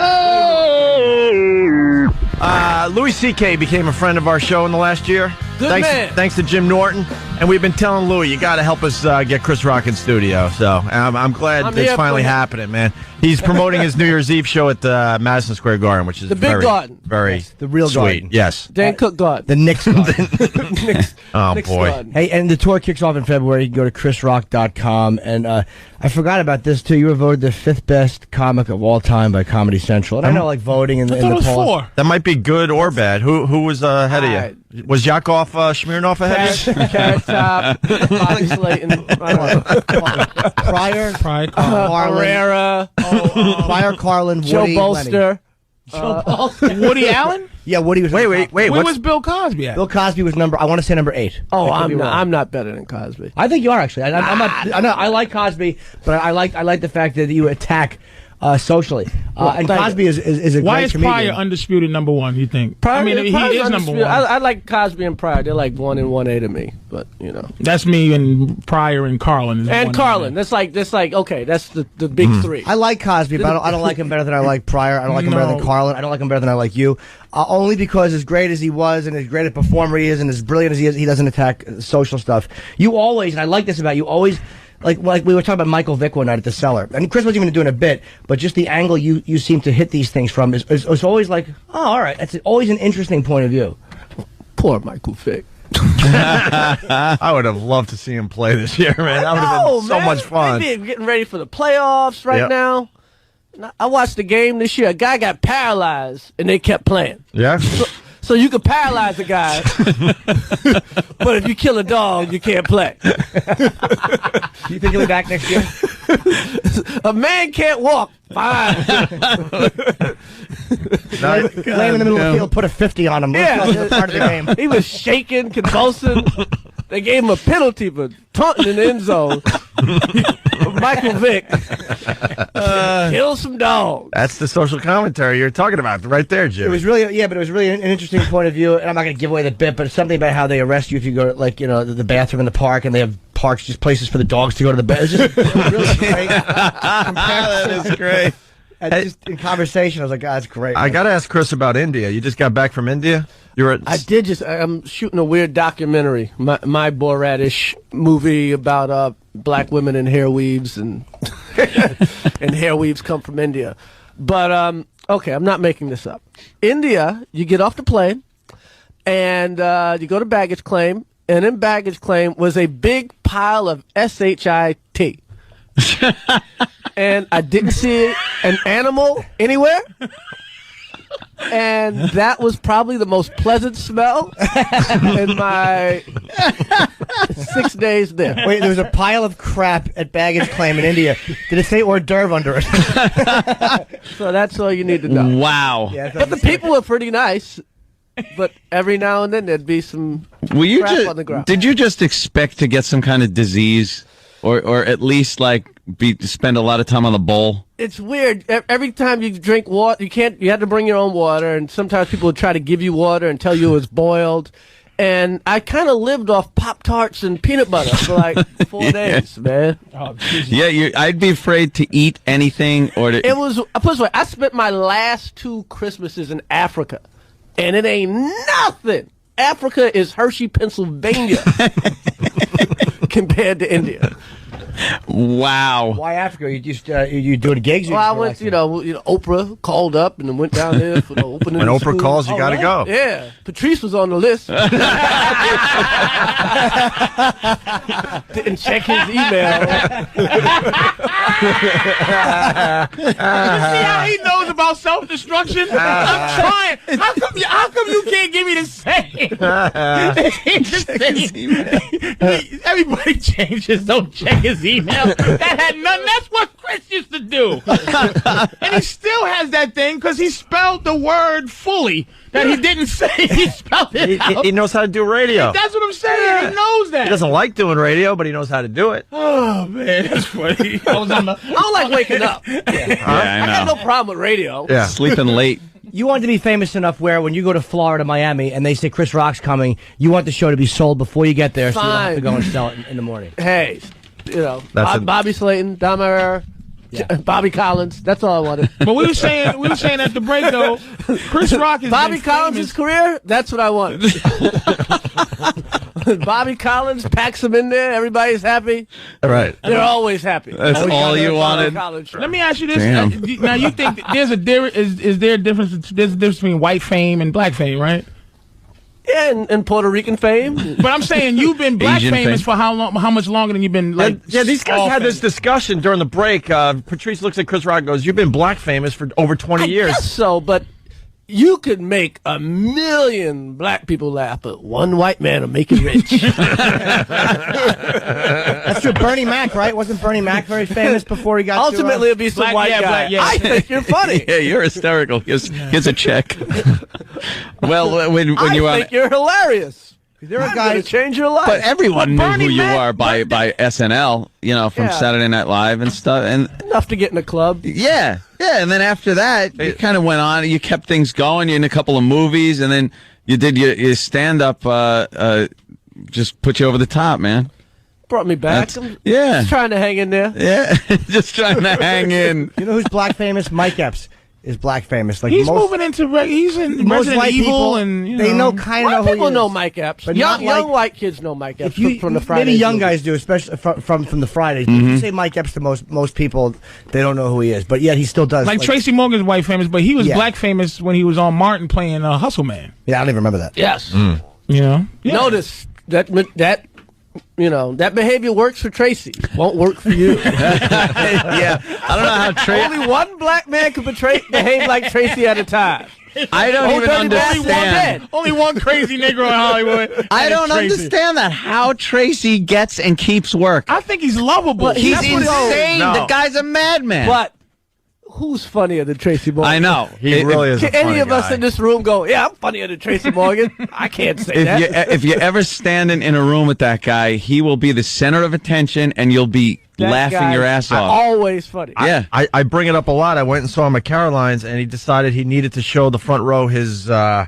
[SPEAKER 2] Louis C.K. became a friend of our show in the last year.
[SPEAKER 3] Good man.
[SPEAKER 2] Thanks to Jim Norton. And we've been telling Louis, you got to help us get Chris Rock in studio. So I'm glad
[SPEAKER 3] I'm
[SPEAKER 2] it's
[SPEAKER 3] here
[SPEAKER 2] finally
[SPEAKER 3] for you.
[SPEAKER 2] happening, man. He's promoting his New Year's Eve show at the Madison Square Garden, which is
[SPEAKER 3] The big
[SPEAKER 2] very,
[SPEAKER 3] garden.
[SPEAKER 2] very
[SPEAKER 5] the real
[SPEAKER 2] sweet.
[SPEAKER 5] garden.
[SPEAKER 2] Yes.
[SPEAKER 3] Dan Cook God.
[SPEAKER 5] The Knicks Garden.
[SPEAKER 2] Oh,
[SPEAKER 3] Nick's
[SPEAKER 2] boy.
[SPEAKER 3] God.
[SPEAKER 5] Hey, and the tour kicks off in February. You can go to chrisrock.com. And I forgot about this, too. You were voted the 5th best comic of all time by Comedy Central. And I know, like, voting in the,
[SPEAKER 6] I
[SPEAKER 5] in
[SPEAKER 6] thought it
[SPEAKER 5] the
[SPEAKER 6] was
[SPEAKER 5] polls.
[SPEAKER 6] 4.
[SPEAKER 2] That might be good or bad. Who was ahead of you? Was Yakov Smirnoff ahead of you?
[SPEAKER 3] Carrot Top, Bobby Slayton,
[SPEAKER 5] Pryor, Carlin,
[SPEAKER 3] Herrera,
[SPEAKER 5] Pryor, Carlin,
[SPEAKER 3] Joe
[SPEAKER 5] Woody,
[SPEAKER 3] Bolster.
[SPEAKER 6] Woody Allen?
[SPEAKER 5] Lenny. Yeah, Woody was.
[SPEAKER 2] Wait.
[SPEAKER 6] Where
[SPEAKER 2] What's
[SPEAKER 6] was Bill Cosby at?
[SPEAKER 5] Bill Cosby was I want to say number 8.
[SPEAKER 3] Oh,
[SPEAKER 5] I could be wrong.
[SPEAKER 3] I'm not better than Cosby.
[SPEAKER 5] I think you are actually. I'm not. I know. I like Cosby, but I like the fact that you attack socially. And Cosby is a
[SPEAKER 6] Why
[SPEAKER 5] great comedian.
[SPEAKER 6] Why is Pryor undisputed #1, you think?
[SPEAKER 3] Pryor,
[SPEAKER 6] I mean, he is #1.
[SPEAKER 3] I like Cosby and Pryor. They're like 1 and 1A to me, but
[SPEAKER 6] that's me and Pryor and Carlin.
[SPEAKER 3] And Carlin. That's like okay. That's the big three.
[SPEAKER 5] I like Cosby, but I don't like him better than I like Pryor. I don't like him better than Carlin. I don't like him better than I like you. Only because as great as he was and as great a performer he is and as brilliant as he is, he doesn't attack social stuff. You always, and I like this about you, always. Like we were talking about Michael Vick one night at the Cellar, and Chris wasn't even doing a bit, but just the angle you seem to hit these things from is always like, oh, all right, it's always an interesting point of view.
[SPEAKER 3] Poor Michael Vick.
[SPEAKER 2] I would have loved to see him play this year, man. That would have been so much fun.
[SPEAKER 3] Maybe getting ready for the playoffs right now. I watched the game this year. A guy got paralyzed, and they kept playing.
[SPEAKER 2] Yeah.
[SPEAKER 3] So you could paralyze a guy, but if you kill a dog, you can't play.
[SPEAKER 5] You think he'll be back next year?
[SPEAKER 3] A man can't walk. Fine.
[SPEAKER 5] Lay him in the middle of the field, put a 50 on him. That's part of the game.
[SPEAKER 3] He was shaking, convulsing. They gave him a penalty for taunting in the end zone. Michael Vick kill some dogs.
[SPEAKER 2] That's the social commentary you're talking about right there, Jim.
[SPEAKER 5] It was really, but it was really an interesting point of view. And I'm not going to give away the bit, but it's something about how they arrest you if you go to, the bathroom in the park, and they have parks, just places for the dogs to go to the bathroom. It was really great.
[SPEAKER 2] That is great.
[SPEAKER 5] And just in conversation, I was like, God, that's great.
[SPEAKER 2] I got to ask Chris about India. You just got back from India?
[SPEAKER 3] I'm shooting a weird documentary, my Borat-ish movie about black women in hair weaves, and and hair weaves come from India. But, okay, I'm not making this up. India, you get off the plane, and you go to baggage claim, and in baggage claim was a big pile of SHIT. And I didn't see an animal anywhere. And that was probably the most pleasant smell in my 6 days there.
[SPEAKER 5] Wait, there was a pile of crap at baggage claim in India. Did it say hors d'oeuvre under it?
[SPEAKER 3] So that's all you need to know.
[SPEAKER 4] Wow.
[SPEAKER 5] Yeah,
[SPEAKER 3] but the people were pretty nice. But every now and then there'd be some crap on the ground.
[SPEAKER 4] Did you just expect to get some kind of disease? Or at least spend a lot of time on the bowl?
[SPEAKER 3] It's weird. Every time you drink water, you have to bring your own water, and sometimes people would try to give you water and tell you it was boiled. And I kind of lived off Pop-Tarts and peanut butter for like 4 days, man.
[SPEAKER 6] Oh,
[SPEAKER 4] I'd be afraid to eat anything or to...
[SPEAKER 3] It was, I put it this way, I spent my last 2 Christmases in Africa, and it ain't nothing. Africa is Hershey, Pennsylvania, compared to India.
[SPEAKER 4] Wow.
[SPEAKER 5] Why Africa? You just you doing gigs?
[SPEAKER 3] Well, I went, Oprah called up and then went down there for the opening.
[SPEAKER 2] When
[SPEAKER 3] of
[SPEAKER 2] Oprah
[SPEAKER 3] school.
[SPEAKER 2] calls, you got to go.
[SPEAKER 3] Yeah. Patrice was on the list. Didn't check his email.
[SPEAKER 6] You see how he knows about self-destruction? I'm trying. How come you can't give me the same? Everybody changes. Don't check his email. That had nothing. That's what Chris used to do. And he still has that thing because he spelled the word fully that he didn't say. He spelled it out.
[SPEAKER 2] He knows how to do radio.
[SPEAKER 6] That's what I'm saying. He knows that.
[SPEAKER 2] He doesn't like doing radio, but he knows how to do it.
[SPEAKER 6] Oh, man. That's funny. I
[SPEAKER 3] don't like waking up.
[SPEAKER 4] Yeah, I
[SPEAKER 3] I got no problem with radio.
[SPEAKER 2] Yeah.
[SPEAKER 4] Sleeping late.
[SPEAKER 5] You want to be famous enough where when you go to Florida, Miami, and they say Chris Rock's coming, you want the show to be sold before you get there, so you don't have to go and sell it in the morning.
[SPEAKER 3] Hey, Bobby Slayton, Dom Herrera, Bobby Collins. That's all I wanted.
[SPEAKER 6] But we were saying at the break though, Chris Rock is
[SPEAKER 3] Bobby Collins' career. That's what I wanted. Bobby Collins packs them in there. Everybody's happy.
[SPEAKER 2] Right.
[SPEAKER 3] They're always happy.
[SPEAKER 4] That's all you wanted.
[SPEAKER 6] Let me ask you this. Now you think there's a difference? Is there a difference? There's a difference between white fame and black fame, right?
[SPEAKER 3] Yeah, and Puerto Rican fame.
[SPEAKER 6] But I'm saying you've been black
[SPEAKER 4] Asian
[SPEAKER 6] famous
[SPEAKER 4] fame.
[SPEAKER 6] for how long? How much longer than you've been
[SPEAKER 2] these guys had this discussion during the break. Patrice looks at Chris Rock and goes, "You've been black famous for over 20 years."
[SPEAKER 3] I guess so, but you could make 1 million black people laugh, but one white man will make it rich.
[SPEAKER 5] That's true. Bernie Mac, right? Wasn't Bernie Mac very famous before he got
[SPEAKER 3] Ultimately, it'll be some
[SPEAKER 6] black-
[SPEAKER 3] white
[SPEAKER 6] yeah,
[SPEAKER 3] guy.
[SPEAKER 6] black- yeah.
[SPEAKER 3] I think you're funny.
[SPEAKER 4] Yeah, you're hysterical. Here's a check. Well, when you
[SPEAKER 3] I think you're hilarious.
[SPEAKER 5] There are guys
[SPEAKER 3] change your life.
[SPEAKER 4] But everyone knew who you were by SNL, from
[SPEAKER 3] Yeah.
[SPEAKER 4] Saturday Night Live and stuff. And
[SPEAKER 3] enough to get in a club.
[SPEAKER 4] yeah. And then after that, you kind of went on. You kept things going. You're in a couple of movies, and then you did your stand-up. Just put you over the top, man.
[SPEAKER 3] Brought me back.
[SPEAKER 4] Yeah.
[SPEAKER 3] Just trying to hang in there.
[SPEAKER 4] Yeah, just trying to hang in.
[SPEAKER 5] You know who's black famous? Mike Epps is black famous. Like
[SPEAKER 6] He's moving into he's in
[SPEAKER 5] most
[SPEAKER 6] Resident
[SPEAKER 5] white
[SPEAKER 6] Evil,
[SPEAKER 5] people,
[SPEAKER 6] and
[SPEAKER 5] they know kind of
[SPEAKER 3] White
[SPEAKER 5] who he
[SPEAKER 3] people
[SPEAKER 5] is.
[SPEAKER 3] know Mike Epps.
[SPEAKER 5] But
[SPEAKER 3] Young
[SPEAKER 5] not like-
[SPEAKER 3] white kids know Mike Epps
[SPEAKER 5] If you,
[SPEAKER 3] from the Fridays.
[SPEAKER 5] maybe young
[SPEAKER 3] movie.
[SPEAKER 5] guys do, especially from the Fridays. If you say Mike Epps to most people, they don't know who he is. But yet he still does.
[SPEAKER 6] like Tracy Morgan's white famous, but he was
[SPEAKER 5] Yeah.
[SPEAKER 6] black famous when he was on Martin playing Hustle Man.
[SPEAKER 5] Yeah, I don't even remember that.
[SPEAKER 3] Yes.
[SPEAKER 6] Yeah.
[SPEAKER 3] Notice that that behavior works for Tracy. Won't work for you.
[SPEAKER 4] Yeah, I don't know how Tracy.
[SPEAKER 3] Only one black man could behave like Tracy at a time.
[SPEAKER 4] I don't even understand.
[SPEAKER 6] Only one crazy Negro in Hollywood.
[SPEAKER 4] I don't
[SPEAKER 6] Tracy.
[SPEAKER 4] understand that. How Tracy gets and keeps work.
[SPEAKER 6] I think he's lovable.
[SPEAKER 4] He's
[SPEAKER 6] That's what it is.
[SPEAKER 4] insane.
[SPEAKER 2] No.
[SPEAKER 4] The guy's a madman.
[SPEAKER 3] But who's funnier than Tracy Morgan?
[SPEAKER 4] I know.
[SPEAKER 2] He really is a
[SPEAKER 3] Can any
[SPEAKER 2] funny
[SPEAKER 3] of us
[SPEAKER 2] guy.
[SPEAKER 3] in this room go, yeah, I'm funnier than Tracy Morgan? I can't say that.
[SPEAKER 4] If you ever stand in a room with that guy, he will be the center of attention, and you'll be
[SPEAKER 3] That
[SPEAKER 4] laughing
[SPEAKER 3] guy
[SPEAKER 4] your ass
[SPEAKER 3] is
[SPEAKER 4] off.
[SPEAKER 3] Always funny.
[SPEAKER 4] Yeah.
[SPEAKER 2] I bring it up a lot. I went and saw him at Caroline's, and he decided he needed to show the front row his.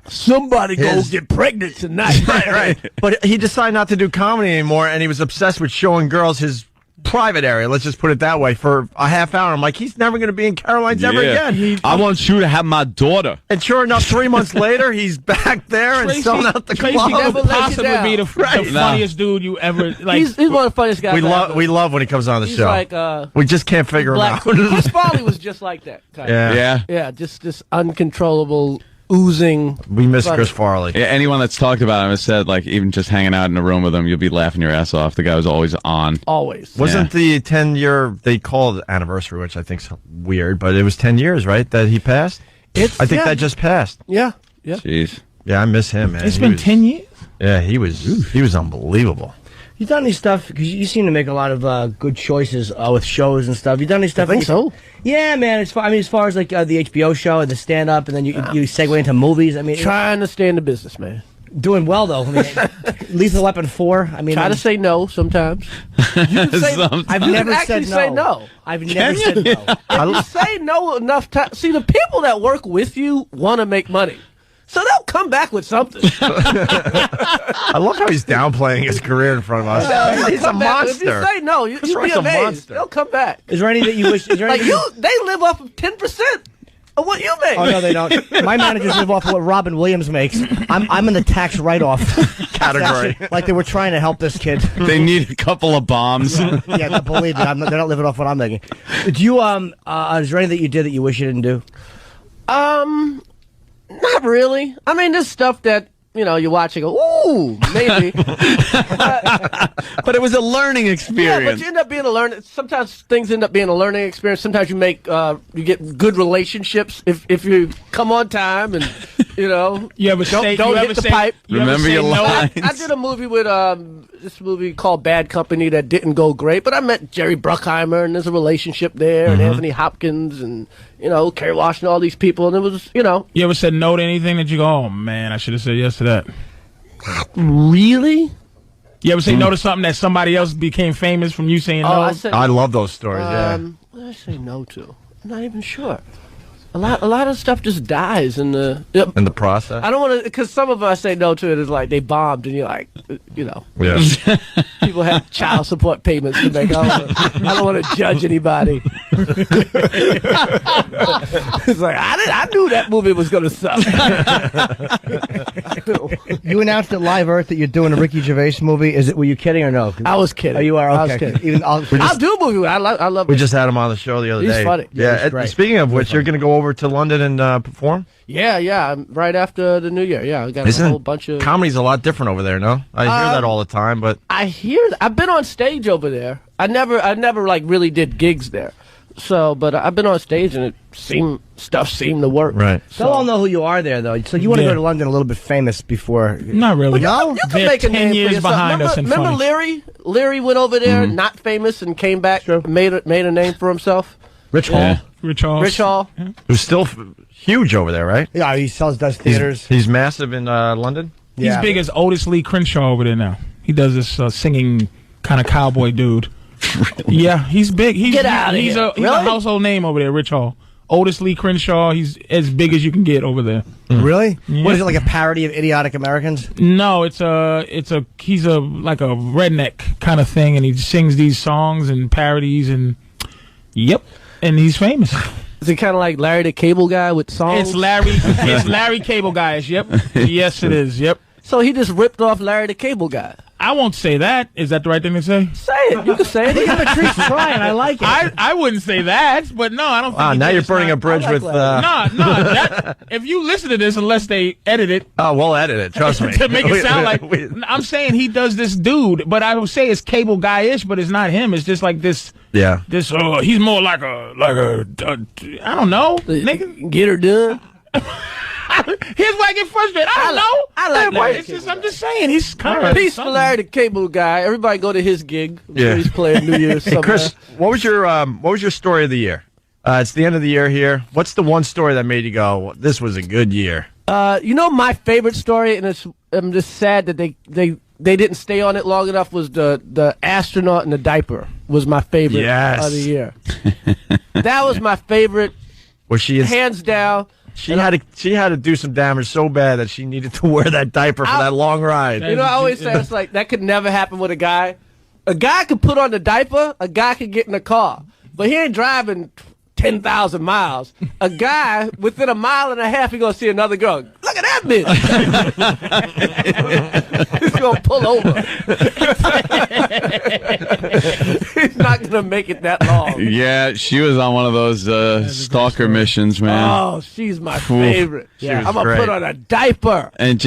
[SPEAKER 3] Somebody go
[SPEAKER 2] His-
[SPEAKER 3] get pregnant tonight.
[SPEAKER 2] Right. But he decided not to do comedy anymore, and he was obsessed with showing girls his private area. Let's just put it that way. For a half hour, I'm like, he's never going to be in Caroline's ever again.
[SPEAKER 4] I want you to have my daughter.
[SPEAKER 2] And sure enough, 3 months later, he's back there and selling out the
[SPEAKER 6] Tracy
[SPEAKER 2] club.
[SPEAKER 3] never
[SPEAKER 6] could
[SPEAKER 3] let you
[SPEAKER 6] possibly
[SPEAKER 3] down.
[SPEAKER 6] be the funniest dude you ever like.
[SPEAKER 3] He's one of the funniest guys.
[SPEAKER 2] We love when he comes on the
[SPEAKER 3] He's
[SPEAKER 2] show.
[SPEAKER 3] like
[SPEAKER 2] we just can't figure him
[SPEAKER 3] black.
[SPEAKER 2] out.
[SPEAKER 3] Chris Farley was just like that. Kind of.
[SPEAKER 2] Yeah.
[SPEAKER 3] Yeah, just this uncontrollable oozing.
[SPEAKER 2] We miss
[SPEAKER 3] funny.
[SPEAKER 2] Chris Farley.
[SPEAKER 4] Yeah, anyone that's talked about him has said, like, even just hanging out in a room with him, you'll be laughing your ass off. The guy was always on.
[SPEAKER 3] Always.
[SPEAKER 2] Wasn't the 10-year, they call it anniversary, which I think's weird, but it was 10 years, right, that he passed? I think that just passed.
[SPEAKER 3] Yeah.
[SPEAKER 4] Jeez.
[SPEAKER 2] Yeah, I miss him, man.
[SPEAKER 6] It's
[SPEAKER 2] He
[SPEAKER 6] been
[SPEAKER 2] was-
[SPEAKER 6] 10 years.
[SPEAKER 2] Yeah, he was unbelievable.
[SPEAKER 5] You done any stuff because you seem to make a lot of good choices with shows and stuff. You done any stuff?
[SPEAKER 3] I think so.
[SPEAKER 5] Yeah, man. As far as like the HBO show and the stand up, and then you segue into movies. I mean,
[SPEAKER 3] Trying to stay in the business, man.
[SPEAKER 5] doing well though. I mean, Lethal Weapon 4. I mean,
[SPEAKER 3] Try to say no sometimes. You can say,
[SPEAKER 4] Sometimes.
[SPEAKER 5] I've
[SPEAKER 3] you
[SPEAKER 5] never
[SPEAKER 3] can
[SPEAKER 5] said
[SPEAKER 3] actually
[SPEAKER 5] no.
[SPEAKER 3] say no.
[SPEAKER 5] I've never said no.
[SPEAKER 3] You say no enough time. See, the people that work with you want to make money. So they'll come back with something.
[SPEAKER 2] I love how he's downplaying his career in front of us. He's a
[SPEAKER 3] Come back. If you
[SPEAKER 2] monster.
[SPEAKER 3] say no, you'll be
[SPEAKER 2] Rock's a
[SPEAKER 3] amazed.
[SPEAKER 2] monster.
[SPEAKER 3] They'll come back.
[SPEAKER 5] Is there any that you wish? Is there
[SPEAKER 3] Like
[SPEAKER 5] any
[SPEAKER 3] they live off of 10% of what you make.
[SPEAKER 5] Oh no, they don't. My managers live off of what Robin Williams makes. I'm in the tax write-off
[SPEAKER 2] Category.
[SPEAKER 5] Like they were trying to help this kid.
[SPEAKER 4] They need a couple of bombs.
[SPEAKER 5] Yeah, believe me, they're not living off what I'm making. Did you is there anything that you did that you wish you didn't do?
[SPEAKER 3] Not really. I mean, there's stuff that, you watch and go, ooh, maybe.
[SPEAKER 4] But it was a learning
[SPEAKER 3] Yeah,
[SPEAKER 4] experience.
[SPEAKER 3] but you end up being a learning. Sometimes things end up being a learning experience. Sometimes you make you get good relationships if you come on time and
[SPEAKER 6] You ever
[SPEAKER 3] don't
[SPEAKER 6] say,
[SPEAKER 3] hit
[SPEAKER 6] you ever
[SPEAKER 3] the
[SPEAKER 6] say,
[SPEAKER 3] pipe.
[SPEAKER 6] You ever
[SPEAKER 4] Remember
[SPEAKER 6] say
[SPEAKER 4] your
[SPEAKER 6] no?
[SPEAKER 4] line.
[SPEAKER 3] I did a movie with this movie called Bad Company that didn't go great, but I met Jerry Bruckheimer and there's a relationship there, and Anthony Hopkins and Kerry Washington, all these people, and it was
[SPEAKER 6] You ever said no to anything that you go, oh man, I should have said yes to that?
[SPEAKER 3] really.
[SPEAKER 6] You ever say no to something that somebody else became famous from you saying no?
[SPEAKER 3] I said
[SPEAKER 2] I love those stories,
[SPEAKER 3] what did I say no to? I'm not even sure. A lot of stuff just dies in the.
[SPEAKER 2] in the process.
[SPEAKER 3] I don't want to, because some of us say no to it is like they bombed, and you're like,
[SPEAKER 2] Yeah.
[SPEAKER 3] people have child support payments to make. I don't want to judge anybody. It's like I knew that movie was going to suck.
[SPEAKER 5] You announced at Live Earth that you're doing a Ricky Gervais movie. Were you kidding or no?
[SPEAKER 3] I was kidding.
[SPEAKER 5] Oh, you are. Okay.
[SPEAKER 3] I was kidding.
[SPEAKER 5] Even
[SPEAKER 3] I'll do a movie. I love.
[SPEAKER 2] We just had him on the show the other
[SPEAKER 3] He's
[SPEAKER 2] day.
[SPEAKER 3] funny.
[SPEAKER 2] Yeah.
[SPEAKER 5] he's great.
[SPEAKER 2] Speaking of which, you're going to go over to London and perform?
[SPEAKER 3] Yeah. Right after the New Year. Yeah, I got a whole bunch of.
[SPEAKER 2] Comedy's a lot different over there, no? I hear that all the time, but
[SPEAKER 3] I hear. I've been on stage over there. I never like really did gigs there. So, but I've been on stage and stuff seemed to work.
[SPEAKER 2] right.
[SPEAKER 5] They'll all know who you are there, though. So you want to
[SPEAKER 6] Yeah.
[SPEAKER 5] go to London a little bit famous before.
[SPEAKER 6] Not really.
[SPEAKER 5] No?
[SPEAKER 3] You can
[SPEAKER 6] They're
[SPEAKER 3] make a
[SPEAKER 6] 10
[SPEAKER 3] name for
[SPEAKER 6] years
[SPEAKER 3] yourself.
[SPEAKER 6] behind us in
[SPEAKER 3] Remember
[SPEAKER 6] funny.
[SPEAKER 3] Leary? Leary went over there, not famous, and came back, made a name for himself.
[SPEAKER 5] Rich Hall.
[SPEAKER 4] Yeah.
[SPEAKER 6] Rich Hall.
[SPEAKER 3] Rich Hall.
[SPEAKER 2] Who's still huge over there, right?
[SPEAKER 5] Yeah, he does theaters.
[SPEAKER 2] He's massive in London?
[SPEAKER 6] He's big as Otis Lee Crenshaw over there now. He does this singing kind of cowboy dude. Really? Yeah, he's big. He's a household name over there, Rich Hall. Otis Lee Crenshaw, he's as big as you can get over there.
[SPEAKER 5] Really?
[SPEAKER 6] Yeah.
[SPEAKER 5] What is it, like a parody of Idiotic Americans?
[SPEAKER 6] No, he's like a redneck kind of thing, and he sings these songs and parodies, and and he's famous.
[SPEAKER 3] Is it kind of like Larry the Cable Guy with songs?
[SPEAKER 6] It's Larry Cable Guys. Yep. Yes, it is. Yep.
[SPEAKER 3] So he just ripped off Larry the Cable Guy.
[SPEAKER 6] I won't say that. Is that the right thing to say?
[SPEAKER 3] Say it. You can say it.
[SPEAKER 5] Patrice trying. I like it.
[SPEAKER 6] I wouldn't say that, but no, I don't think.
[SPEAKER 2] Wow, now you're burning a bridge with.
[SPEAKER 6] No. If you listen to this, unless they edit it.
[SPEAKER 2] Oh, we'll edit it. Trust me.
[SPEAKER 6] To make it sound like I'm saying he does this dude, but I would say it's Cable Guy-ish, but it's not him. It's just like this.
[SPEAKER 2] Yeah.
[SPEAKER 6] This. He's more like a. I don't know. Nigga.
[SPEAKER 3] Get her done.
[SPEAKER 6] Here's why I get frustrated. I don't know.
[SPEAKER 3] I like Larry.
[SPEAKER 6] I'm just saying he's kind of
[SPEAKER 3] peace for Larry the Cable Guy. Everybody go to his gig.
[SPEAKER 2] Yeah.
[SPEAKER 3] He's playing New Year's.
[SPEAKER 2] Hey, Chris, what was your story of the year? It's the end of the year here. What's the one story that made you go, "This was a good year"?
[SPEAKER 3] My favorite story, and I'm just sad that they didn't stay on it long enough. Was the astronaut in the diaper was my favorite of the year. That was my favorite.
[SPEAKER 2] Was she
[SPEAKER 3] hands down?
[SPEAKER 2] She had to do some damage so bad that she needed to wear that diaper for that long ride.
[SPEAKER 3] You know, I always say it's like that could never happen with a guy. A guy could put on the diaper. A guy could get in a car, but he ain't driving 10,000 miles. A guy within a mile and a half, he gonna see another girl. Look at that bitch. He's gonna pull over. He's not gonna make it that long.
[SPEAKER 4] Yeah, she was on one of those stalker missions, man.
[SPEAKER 3] Oh, she's my favorite. Yeah, I'm gonna put on a diaper.
[SPEAKER 4] And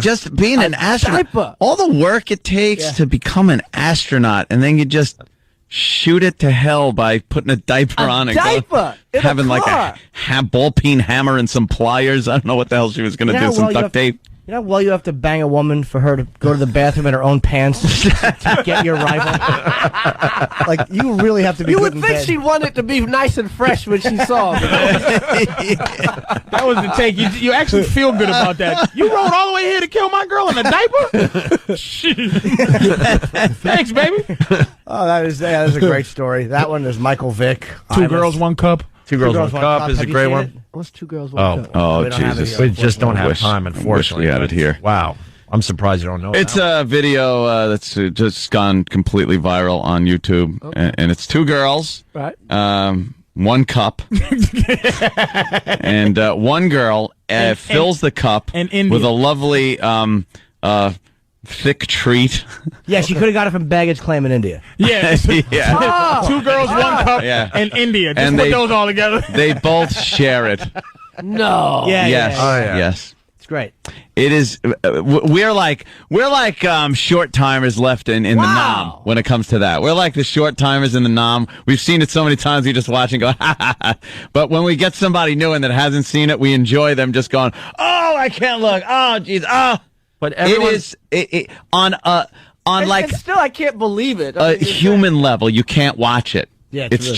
[SPEAKER 4] just being an astronaut,
[SPEAKER 3] diaper.
[SPEAKER 4] all the work it takes to become an astronaut, and then you just shoot it to hell by putting a diaper on and having like a ball peen hammer and some pliers. I don't know what the hell she was going to do. Some duct tape.
[SPEAKER 5] You know, you have to bang a woman for her to go to the bathroom in her own pants to get your rival. Like, you really have to be.
[SPEAKER 3] You would think she'd want it to be nice and fresh when she saw it.
[SPEAKER 6] That was the take. You actually feel good about that. You rode all the way here to kill my girl in a diaper? Thanks, baby.
[SPEAKER 5] Oh, that is a great story. That one is Michael Vick.
[SPEAKER 6] Two Girls, One Cup.
[SPEAKER 2] Two Girls, One Cup is a great one.
[SPEAKER 3] What's Two Girls, One Cup?
[SPEAKER 4] Oh, Jesus.
[SPEAKER 2] We just don't have time, unfortunately.
[SPEAKER 4] We had it here.
[SPEAKER 2] Wow. I'm surprised you don't know.
[SPEAKER 4] It's a video that's just gone completely viral on YouTube, and it's two girls,
[SPEAKER 3] right?
[SPEAKER 4] One cup, and one girl fills the cup with a lovely thick treat.
[SPEAKER 5] Yeah, she could have got it from baggage claim in India.
[SPEAKER 6] Yeah.
[SPEAKER 3] Oh,
[SPEAKER 6] Two Girls, One Cup, and India. Just put those all together.
[SPEAKER 4] They both share it.
[SPEAKER 3] No.
[SPEAKER 5] Yeah.
[SPEAKER 4] Yes.
[SPEAKER 5] Yeah.
[SPEAKER 2] Oh, yeah.
[SPEAKER 4] Yes.
[SPEAKER 5] It's great.
[SPEAKER 4] It is. We're like short timers left in the nom when it comes to that. We're like the short timers in the nom. We've seen it so many times. We just watch and go, ha ha ha. But when we get somebody new and that hasn't seen it, we enjoy them just going, oh, I can't look. Oh, geez. Oh. But it is on
[SPEAKER 3] still I can't believe it.
[SPEAKER 4] A human level. You can't watch it.
[SPEAKER 5] Yeah,
[SPEAKER 4] it's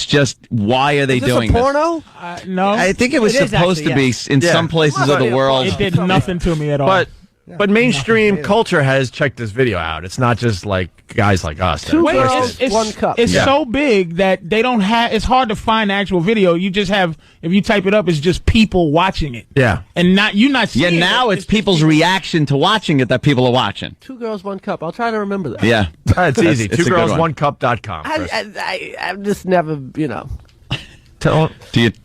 [SPEAKER 4] just why are they doing
[SPEAKER 3] this? Porno?
[SPEAKER 6] No,
[SPEAKER 4] I think it was supposed to be in some places of the world.
[SPEAKER 6] It did nothing to me at all.
[SPEAKER 2] But mainstream culture has checked this video out. It's not just like guys like us.
[SPEAKER 3] Two Girls, One Cup.
[SPEAKER 6] It's so big that they don't have. It's hard to find the actual video. You just have, if you type it up, it's just people watching it.
[SPEAKER 2] Yeah,
[SPEAKER 6] and you're not seeing.
[SPEAKER 4] Yeah, now it's people's reaction to watching it that people are watching.
[SPEAKER 3] Two Girls, One Cup. I'll try to remember that.
[SPEAKER 4] Yeah,
[SPEAKER 2] it's easy. TwoGirlsOneCup.com.
[SPEAKER 3] I've just never,
[SPEAKER 4] Do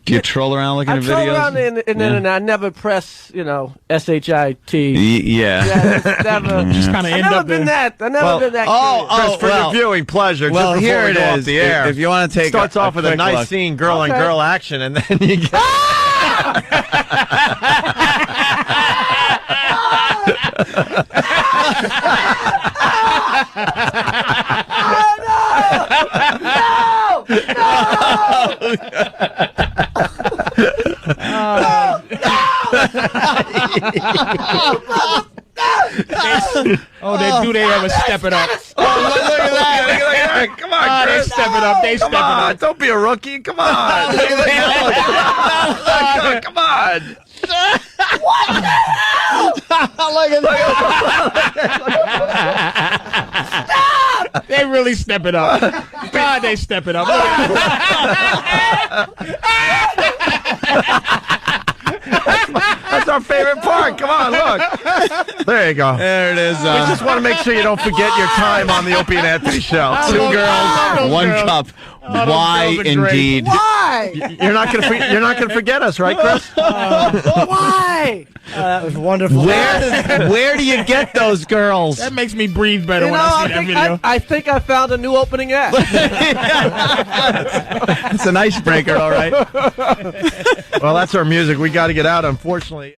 [SPEAKER 4] you troll around looking at videos?
[SPEAKER 3] I troll around and I never press, SHIT.
[SPEAKER 4] Yeah.
[SPEAKER 3] It's never.
[SPEAKER 6] Just kind of end up
[SPEAKER 3] been that. I've never been that.
[SPEAKER 2] Chris, for your viewing pleasure.
[SPEAKER 4] Well,
[SPEAKER 2] just
[SPEAKER 4] here
[SPEAKER 2] we
[SPEAKER 4] it
[SPEAKER 2] go
[SPEAKER 4] is.
[SPEAKER 2] Off the air.
[SPEAKER 4] If you want to take,
[SPEAKER 2] starts off with a nice scene, girl on girl action, and then you get.
[SPEAKER 6] They ever step it up?
[SPEAKER 2] Oh, look at that. Come on, Chris.
[SPEAKER 6] They step it up. They step it up.
[SPEAKER 2] Don't be a rookie. Come on. Come on.
[SPEAKER 6] They really step it up. God, they step it up.
[SPEAKER 2] That's our favorite part. Come on, look. There you go.
[SPEAKER 4] There it is.
[SPEAKER 2] We just want to make sure you don't forget your time on the Opie and Anthony Show.
[SPEAKER 4] 2 girls, 1 cup. Why indeed?
[SPEAKER 5] Why?
[SPEAKER 2] You're not gonna forget us, right, Chris?
[SPEAKER 5] Why? That was wonderful.
[SPEAKER 4] Where do you get those girls?
[SPEAKER 6] That makes me breathe better
[SPEAKER 3] You
[SPEAKER 6] when
[SPEAKER 3] know,
[SPEAKER 6] I see that video.
[SPEAKER 3] I think I found a new opening act.
[SPEAKER 4] It's an icebreaker, all right.
[SPEAKER 2] Well, that's our music. We got to get out, unfortunately.